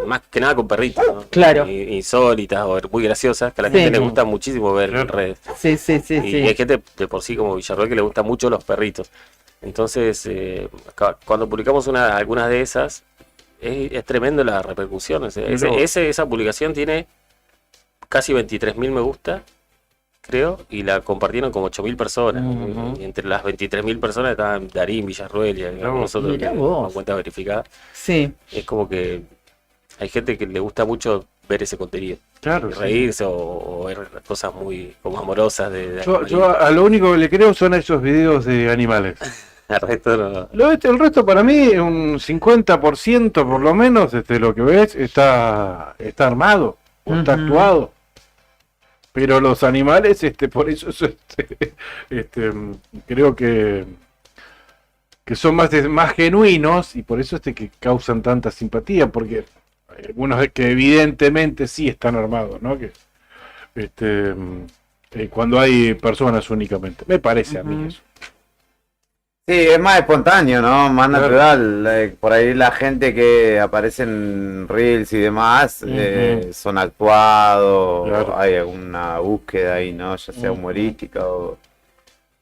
más que nada con perritos, ¿no? Claro. Insólitas o muy graciosas, que a la gente le gusta muchísimo ver en redes. Sí. Y hay gente de por sí como Villarroel que le gusta mucho los perritos. Entonces, cuando publicamos algunas de esas, es tremendo la repercusión. Esa publicación tiene casi 23.000 me gusta creo, y la compartieron como 8.000 personas. Y entre las 23.000 personas estaban Darín, Villarruel y nosotros, que una cuenta verificada. Sí. Es como que hay gente que le gusta mucho ver ese contenido. Claro. Y reírse o ver cosas muy como amorosas de yo a lo único que le creo son a esos videos de animales. El resto no. El resto para mí, un 50% por lo menos, lo que ves, está armado o está actuado. Pero los animales, por eso creo que son más genuinos y por eso que causan tanta simpatía, porque hay algunos que evidentemente sí están armados, ¿no? Que cuando hay personas únicamente, me parece a mí eso. Sí, es más espontáneo, ¿no? Más natural. Por ahí la gente que aparece en Reels y demás son actuados, hay alguna búsqueda ahí, ¿no? Ya sea humorística o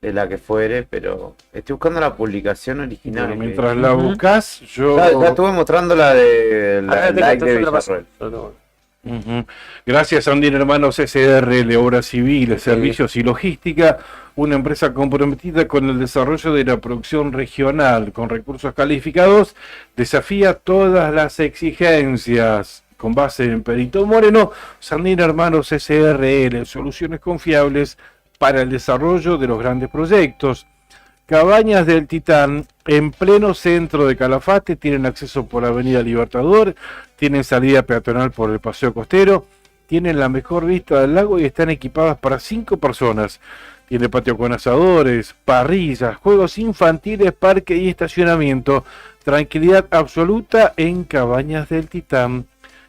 de la que fuere, pero estoy buscando la publicación original. Pero mientras la buscas, yo... Ya estuve mostrando la de like de Villarruel. Gracias a Andina Hermanos SR de Obras Civiles, Servicios y Logística, una empresa comprometida con el desarrollo de la producción regional con recursos calificados, desafía todas las exigencias. Con base en Perito Moreno, Sandina Hermanos SRL, soluciones confiables para el desarrollo de los grandes proyectos. Cabañas del Titán, en pleno centro de Calafate, tienen acceso por Avenida Libertador, tienen salida peatonal por el Paseo Costero, tienen la mejor vista del lago y están equipadas para 5 personas. Tiene patio con asadores, parrillas, juegos infantiles, parque y estacionamiento. Tranquilidad absoluta en Cabañas del Titán.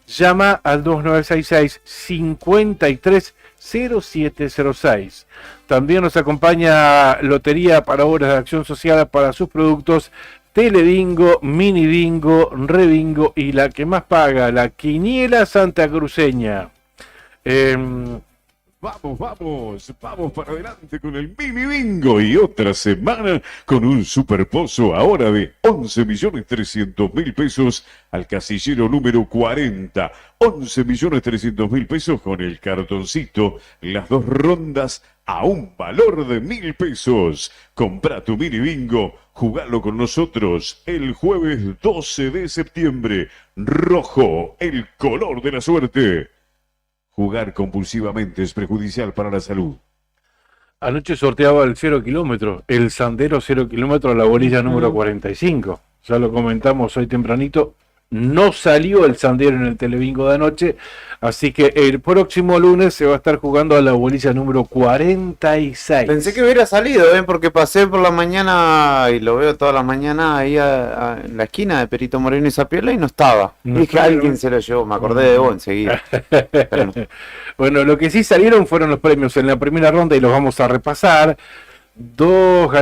Llama al 2966-530706. También nos acompaña Lotería para Obras de Acción Social para sus productos Telebingo, Mini Bingo, Rebingo y la que más paga, la Quiniela Santacruceña. Vamos para adelante con el Mini Bingo y otra semana con un superpozo ahora de 11.300.000 pesos al casillero número 40. 11.300.000 pesos con el cartoncito, las 2 rondas a un valor de 1.000 pesos. Compra tu Mini Bingo, jugalo con nosotros el jueves 12 de septiembre. Rojo, el color de la suerte. Jugar compulsivamente es perjudicial para la salud. Anoche sorteaba el 0 kilómetro, el Sandero 0 kilómetro a la bolilla número 45. Ya lo comentamos hoy tempranito. No salió el Sandero en el Telebingo de anoche, así que el próximo lunes se va a estar jugando a la bolilla número 46. Pensé que hubiera salido, porque pasé por la mañana y lo veo toda la mañana ahí en la esquina de Perito Moreno y Zapiola y no estaba. Dije, alguien se lo llevó, me acordé de vos enseguida. Pero no. Bueno, lo que sí salieron fueron los premios en la primera ronda y los vamos a repasar. Dos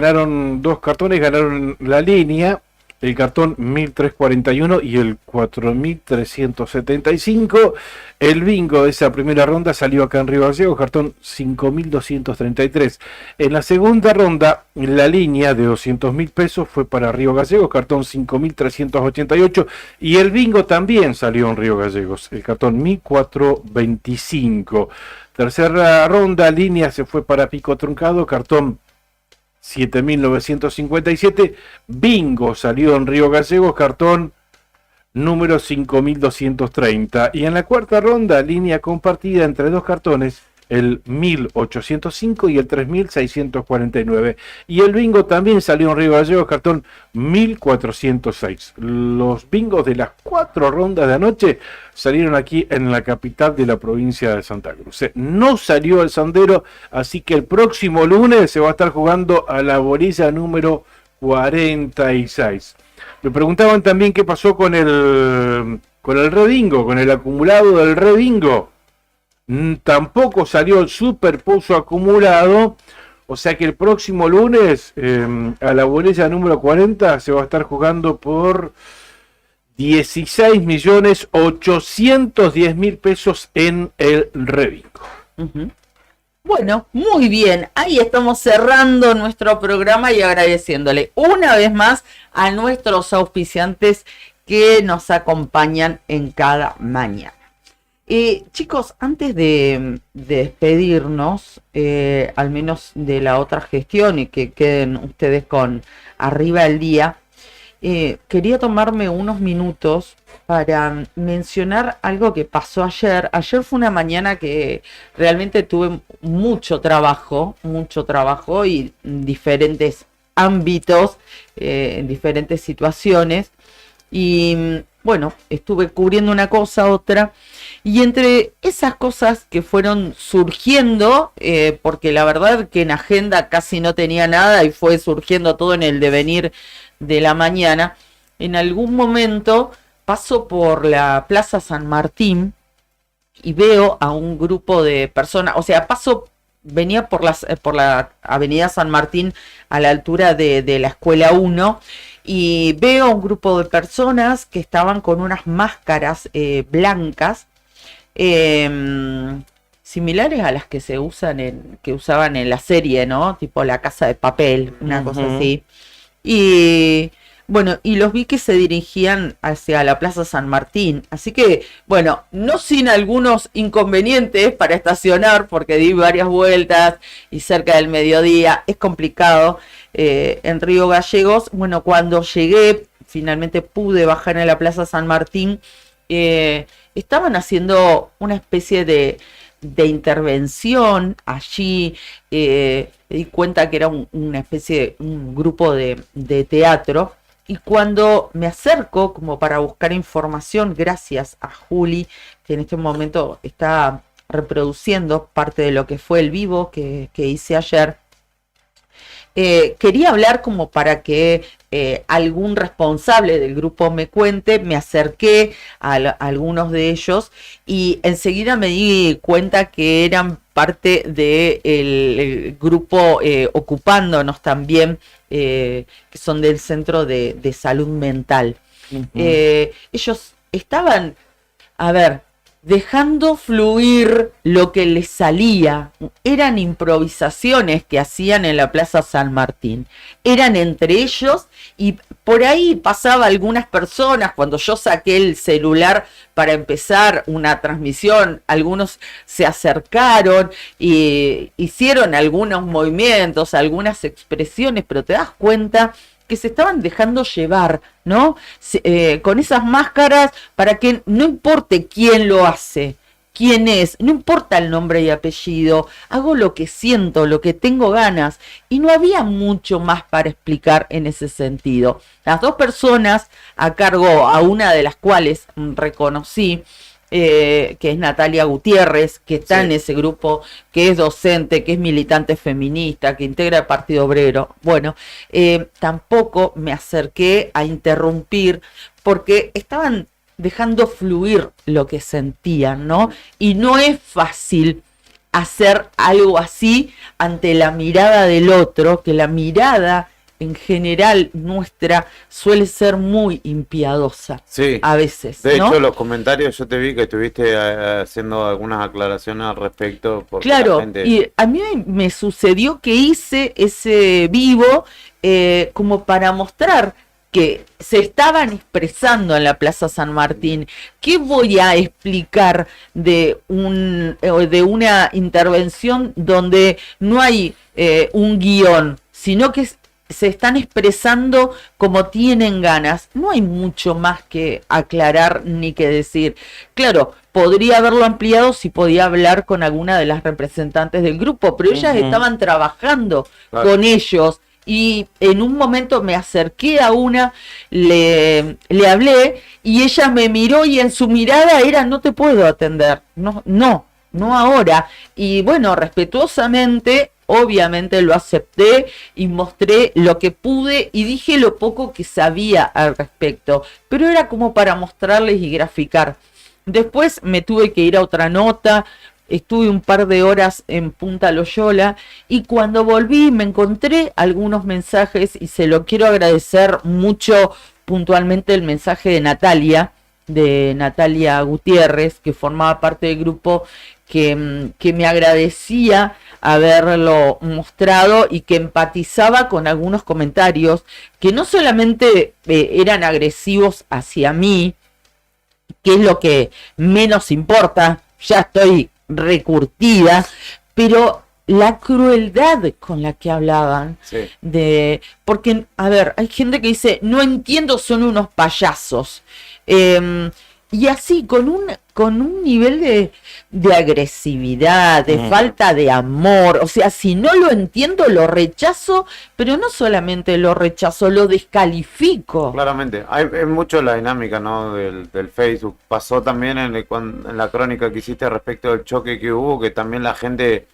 cartones ganaron la línea. El cartón 1341 y el 4375. El bingo de esa primera ronda salió acá en Río Gallegos, cartón 5233. En la segunda ronda, la línea de 200.000 pesos fue para Río Gallegos, cartón 5388. Y el bingo también salió en Río Gallegos, el cartón 1425. Tercera ronda, línea se fue para Pico Truncado, cartón 7.957, bingo salió en Río Gallegos, cartón número 5.230. Y en la cuarta ronda, línea compartida entre 2 cartones, el 1.805 y el 3.649. Y el bingo también salió en Río Gallegos, cartón 1.406. Los bingos de las 4 rondas de anoche salieron aquí en la capital de la provincia de Santa Cruz. No salió el Sandero, así que el próximo lunes se va a estar jugando a la bolilla número 46. Me preguntaban también qué pasó con el rebingo, con el acumulado del rebingo. Tampoco salió el superpozo acumulado, o sea que el próximo lunes a la bolilla número 40 se va a estar jugando por 16.810.000 pesos en el rebingo. Bueno, muy bien, ahí estamos cerrando nuestro programa y agradeciéndole una vez más a nuestros auspiciantes que nos acompañan en cada mañana. Chicos, antes de despedirnos, al menos de la otra gestión y que queden ustedes con arriba el día, quería tomarme unos minutos para mencionar algo que pasó ayer. Ayer fue una mañana que realmente tuve mucho trabajo y en diferentes ámbitos, en diferentes situaciones. Y bueno, estuve cubriendo una cosa, otra. Y entre esas cosas que fueron surgiendo, porque la verdad que en agenda casi no tenía nada y fue surgiendo todo en el devenir de la mañana, en algún momento paso por la Plaza San Martín y veo a un grupo de personas, o sea, venía por la Avenida San Martín a la altura de la Escuela 1 y veo un grupo de personas que estaban con unas máscaras blancas, similares a las que que usaban en la serie, ¿no? Tipo La Casa de Papel, una cosa así. Y bueno, y los vi que se dirigían hacia la Plaza San Martín. Así que, bueno, no sin algunos inconvenientes para estacionar, porque di varias vueltas y cerca del mediodía es complicado en Río Gallegos. Bueno, cuando llegué, finalmente pude bajar en la Plaza San Martín. Estaban haciendo una especie de intervención allí. Me di cuenta que era una especie de un grupo de teatro, y cuando me acerco como para buscar información, gracias a Juli, que en este momento está reproduciendo parte de lo que fue el vivo que hice ayer, quería hablar como para que algún responsable del grupo me cuente. Me acerqué a algunos de ellos y enseguida me di cuenta que eran parte del grupo Ocupándonos también, que son del Centro de Salud Mental. Ellos estaban, dejando fluir lo que les salía. Eran improvisaciones que hacían en la Plaza San Martín. Eran entre ellos y por ahí pasaba algunas personas. Cuando yo saqué el celular para empezar una transmisión, algunos se acercaron y hicieron algunos movimientos, algunas expresiones, pero te das cuenta que se estaban dejando llevar, ¿no? Con esas máscaras, para que no importe quién lo hace, quién es, no importa el nombre y apellido, hago lo que siento, lo que tengo ganas, y no había mucho más para explicar en ese sentido. Las dos personas a cargo, a una de las cuales reconocí, que es Natalia Gutiérrez, que está en ese grupo, que es docente, que es militante feminista, que integra el Partido Obrero. Bueno, tampoco me acerqué a interrumpir porque estaban dejando fluir lo que sentían, ¿no? Y no es fácil hacer algo así ante la mirada del otro, que la mirada en general nuestra suele ser muy impiadosa, a veces, de ¿no? hecho, los comentarios, yo te vi que estuviste haciendo algunas aclaraciones al respecto. Claro, y a mí me sucedió que hice ese vivo como para mostrar que se estaban expresando en la Plaza San Martín. ¿Qué voy a explicar de una intervención donde no hay un guión, sino que se están expresando como tienen ganas? No hay mucho más que aclarar ni que decir. Claro, podría haberlo ampliado si podía hablar con alguna de las representantes del grupo, pero ellas estaban trabajando con ellos. Y en un momento me acerqué a una, le hablé y ella me miró y en su mirada era: no te puedo atender, no ahora. Y bueno, respetuosamente, obviamente lo acepté y mostré lo que pude y dije lo poco que sabía al respecto, pero era como para mostrarles y graficar. Después me tuve que ir a otra nota. Estuve un par de horas en Punta Loyola y cuando volví me encontré algunos mensajes y se lo quiero agradecer mucho puntualmente el mensaje de Natalia Gutiérrez, que formaba parte del grupo, que me agradecía haberlo mostrado y que empatizaba con algunos comentarios que no solamente eran agresivos hacia mí, que es lo que menos importa, ya estoy recurtida, pero la crueldad con la que hablaban, porque, a ver, hay gente que dice, no entiendo, son unos payasos, y así, con un nivel de agresividad, de falta de amor, o sea, si no lo entiendo, lo rechazo, pero no solamente lo rechazo, lo descalifico. Claramente, hay mucho la dinámica, ¿no? del Facebook. Pasó también en la crónica que hiciste respecto del choque que hubo, que también la gente...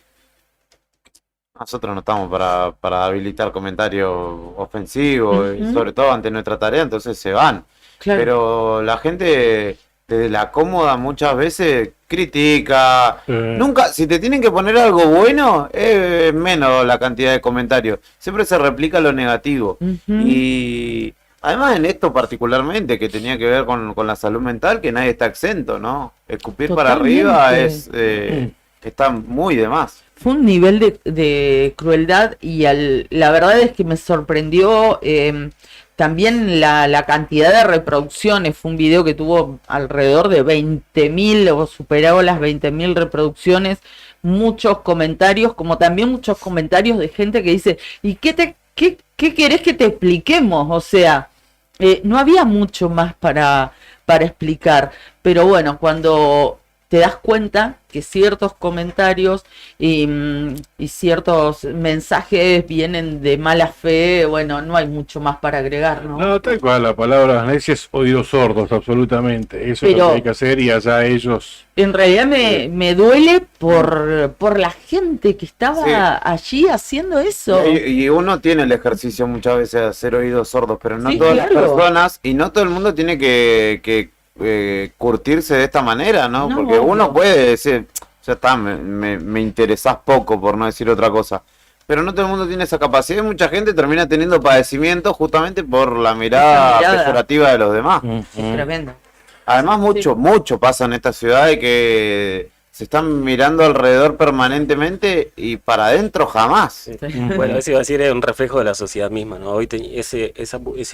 Nosotros no estamos para habilitar comentarios ofensivos, y sobre todo ante nuestra tarea, entonces se van. Claro. Pero la gente desde la cómoda muchas veces critica. Nunca, si te tienen que poner algo bueno, es menos la cantidad de comentarios. Siempre se replica lo negativo. Y además en esto particularmente, que tenía que ver con la salud mental, que nadie está exento, ¿no? Escupir totalmente para arriba está muy de más. Fue un nivel de crueldad y la verdad es que me sorprendió también la cantidad de reproducciones. Fue un video que tuvo alrededor de 20.000 o superó las 20.000 reproducciones, muchos comentarios, como también muchos comentarios de gente que dice, ¿y qué querés que te expliquemos? O sea, no había mucho más para explicar, pero bueno, cuando te das cuenta que ciertos comentarios y ciertos mensajes vienen de mala fe, bueno, no hay mucho más para agregar, ¿no? No, tal cual, la palabra es oídos sordos, absolutamente. Eso es lo que hay que hacer y allá ellos... En realidad me duele por la gente que estaba allí haciendo eso. Y uno tiene el ejercicio muchas veces de hacer oídos sordos, pero no todas las personas, y no todo el mundo tiene que curtirse de esta manera, ¿no? Porque uno puede decir, ya está, me interesás poco, por no decir otra cosa, pero no todo el mundo tiene esa capacidad y mucha gente termina teniendo padecimientos justamente por la mirada peyorativa de los demás. Es tremendo. Además mucho pasa en esta ciudad de que se están mirando alrededor permanentemente y para adentro jamás. Bueno, eso iba a decir, es un reflejo de la sociedad misma, ¿no? Hoy ese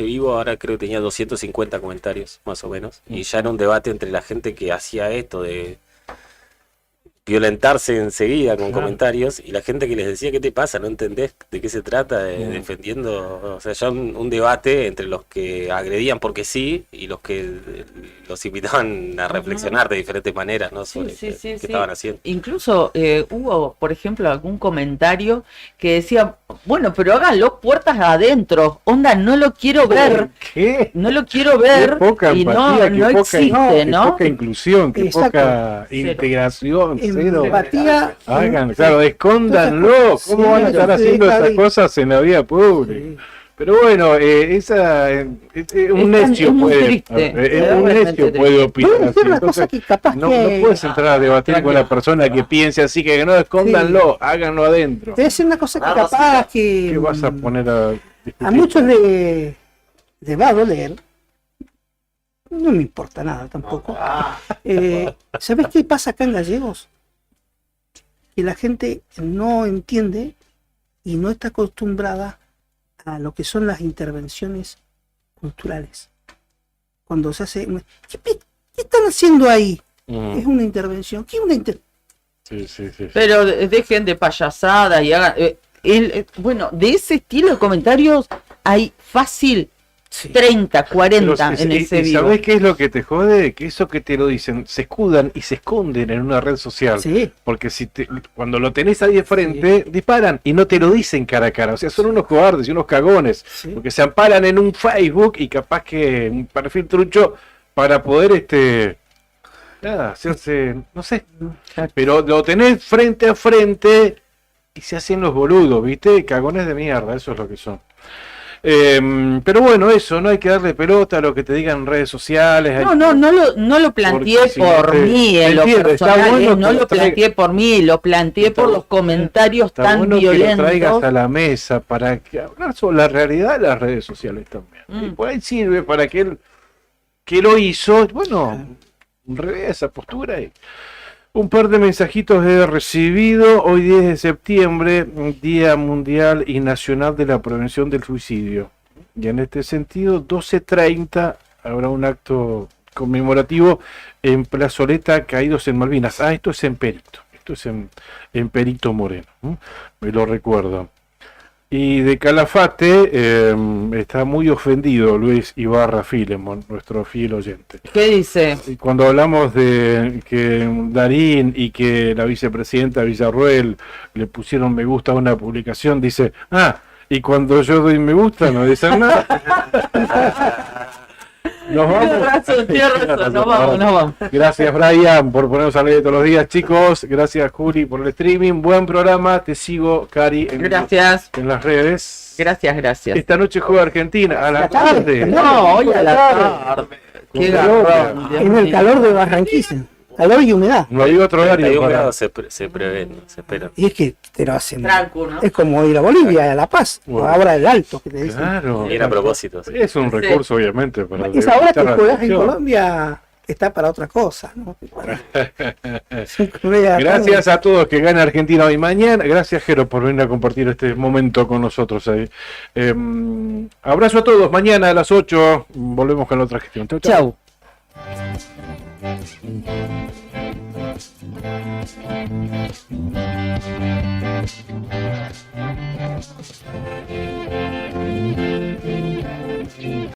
vivo ahora creo que tenía 250 comentarios, más o menos, y ya era un debate entre la gente que hacía esto de violentarse enseguida con comentarios y la gente que les decía, ¿qué te pasa? ¿No entendés de qué se trata? Defendiendo, o sea, ya un debate entre los que agredían porque sí y los que los invitaban a reflexionar de diferentes maneras, ¿no? Sobre qué estaban haciendo. Incluso hubo, por ejemplo, algún comentario que decía, bueno, pero háganlo puertas adentro, onda, no lo quiero ver. ¿Qué? No lo quiero ver. Qué poca y empatía, no existe, ¿no? Qué poca inclusión, qué poca integración. Empatía. Claro, escóndanlo. ¿Cómo van a estar haciendo esas cosas en la vía pública? Pero bueno, un necio puede opinar así. Entonces, no puedes entrar a debatir con la persona que piense así, que no, escóndanlo, háganlo adentro. Debe ser una cosa que capaz que... ¿Qué vas a poner a discutir? A muchos le va a doler. No me importa nada tampoco. ¿Sabes qué pasa acá en Gallegos? Que la gente no entiende y no está acostumbrada a lo que son las intervenciones culturales. Cuando se hace... ¿Qué están haciendo ahí? Es una intervención. ¿Qué es una intervención? Sí. Pero dejen de payasada y hagan... bueno, de ese estilo de comentarios hay fácil 30, 40 en ese video. ¿Sabés qué es lo que te jode? Que eso que te lo dicen, se escudan y se esconden en una red social. Sí. Porque cuando lo tenés ahí de frente, disparan y no te lo dicen cara a cara. O sea, son unos cobardes y unos cagones. Sí. Porque se amparan en un Facebook y capaz que un perfil trucho para poder hacerse, no sé. Pero lo tenés frente a frente y se hacen los boludos, ¿viste? Cagones de mierda, eso es lo que son. Pero bueno, eso, no hay que darle pelota a lo que te digan en redes sociales. No lo planteé por mí en lo personal, no lo planteé por mí, lo planteé por los comentarios tan violentos. Que lo traigas a la mesa para hablar sobre la realidad de las redes sociales también. Y por ahí sirve para que él que lo hizo, bueno, revea esa postura y... Un par de mensajitos he recibido. Hoy 10 de septiembre, Día Mundial y Nacional de la Prevención del Suicidio. Y en este sentido, 12:30 habrá un acto conmemorativo en Plazoleta Caídos en Malvinas. Ah, esto es en Perito. Esto es en Perito Moreno. Me lo recuerdo. Y de Calafate está muy ofendido Luis Ibarra Filemon, nuestro fiel oyente. ¿Qué dice? Y cuando hablamos de que Darín y que la vicepresidenta Villarruel le pusieron me gusta a una publicación, dice, y cuando yo doy me gusta no dicen nada. Nos vamos. Tiene razón, nos vamos. Gracias, Brian, por ponernos al aire todos los días, chicos. Gracias, Juli, por el streaming. Buen programa. Te sigo, Cari, gracias. En las redes. Gracias. Esta noche juega Argentina a la tarde. No, hoy a la tarde. Qué garrón. En el calor de Barranquilla. Calor y humedad. No hay otro horario. Hay humedad, se prevé, se espera. Y es que te lo hacen. Tranco, ¿no? Es como ir a Bolivia, a La Paz, o ahora el Alto, que te dicen. Claro. Y era a propósito. Sí. Es un recurso, obviamente. Para esa hora que juegas en Colombia está para otra cosa, ¿no? Gracias a todos que gana Argentina hoy y mañana. Gracias, Jero, por venir a compartir este momento con nosotros ahí. Abrazo a todos. Mañana a las 8 volvemos con la otra gestión. Chau. Chau.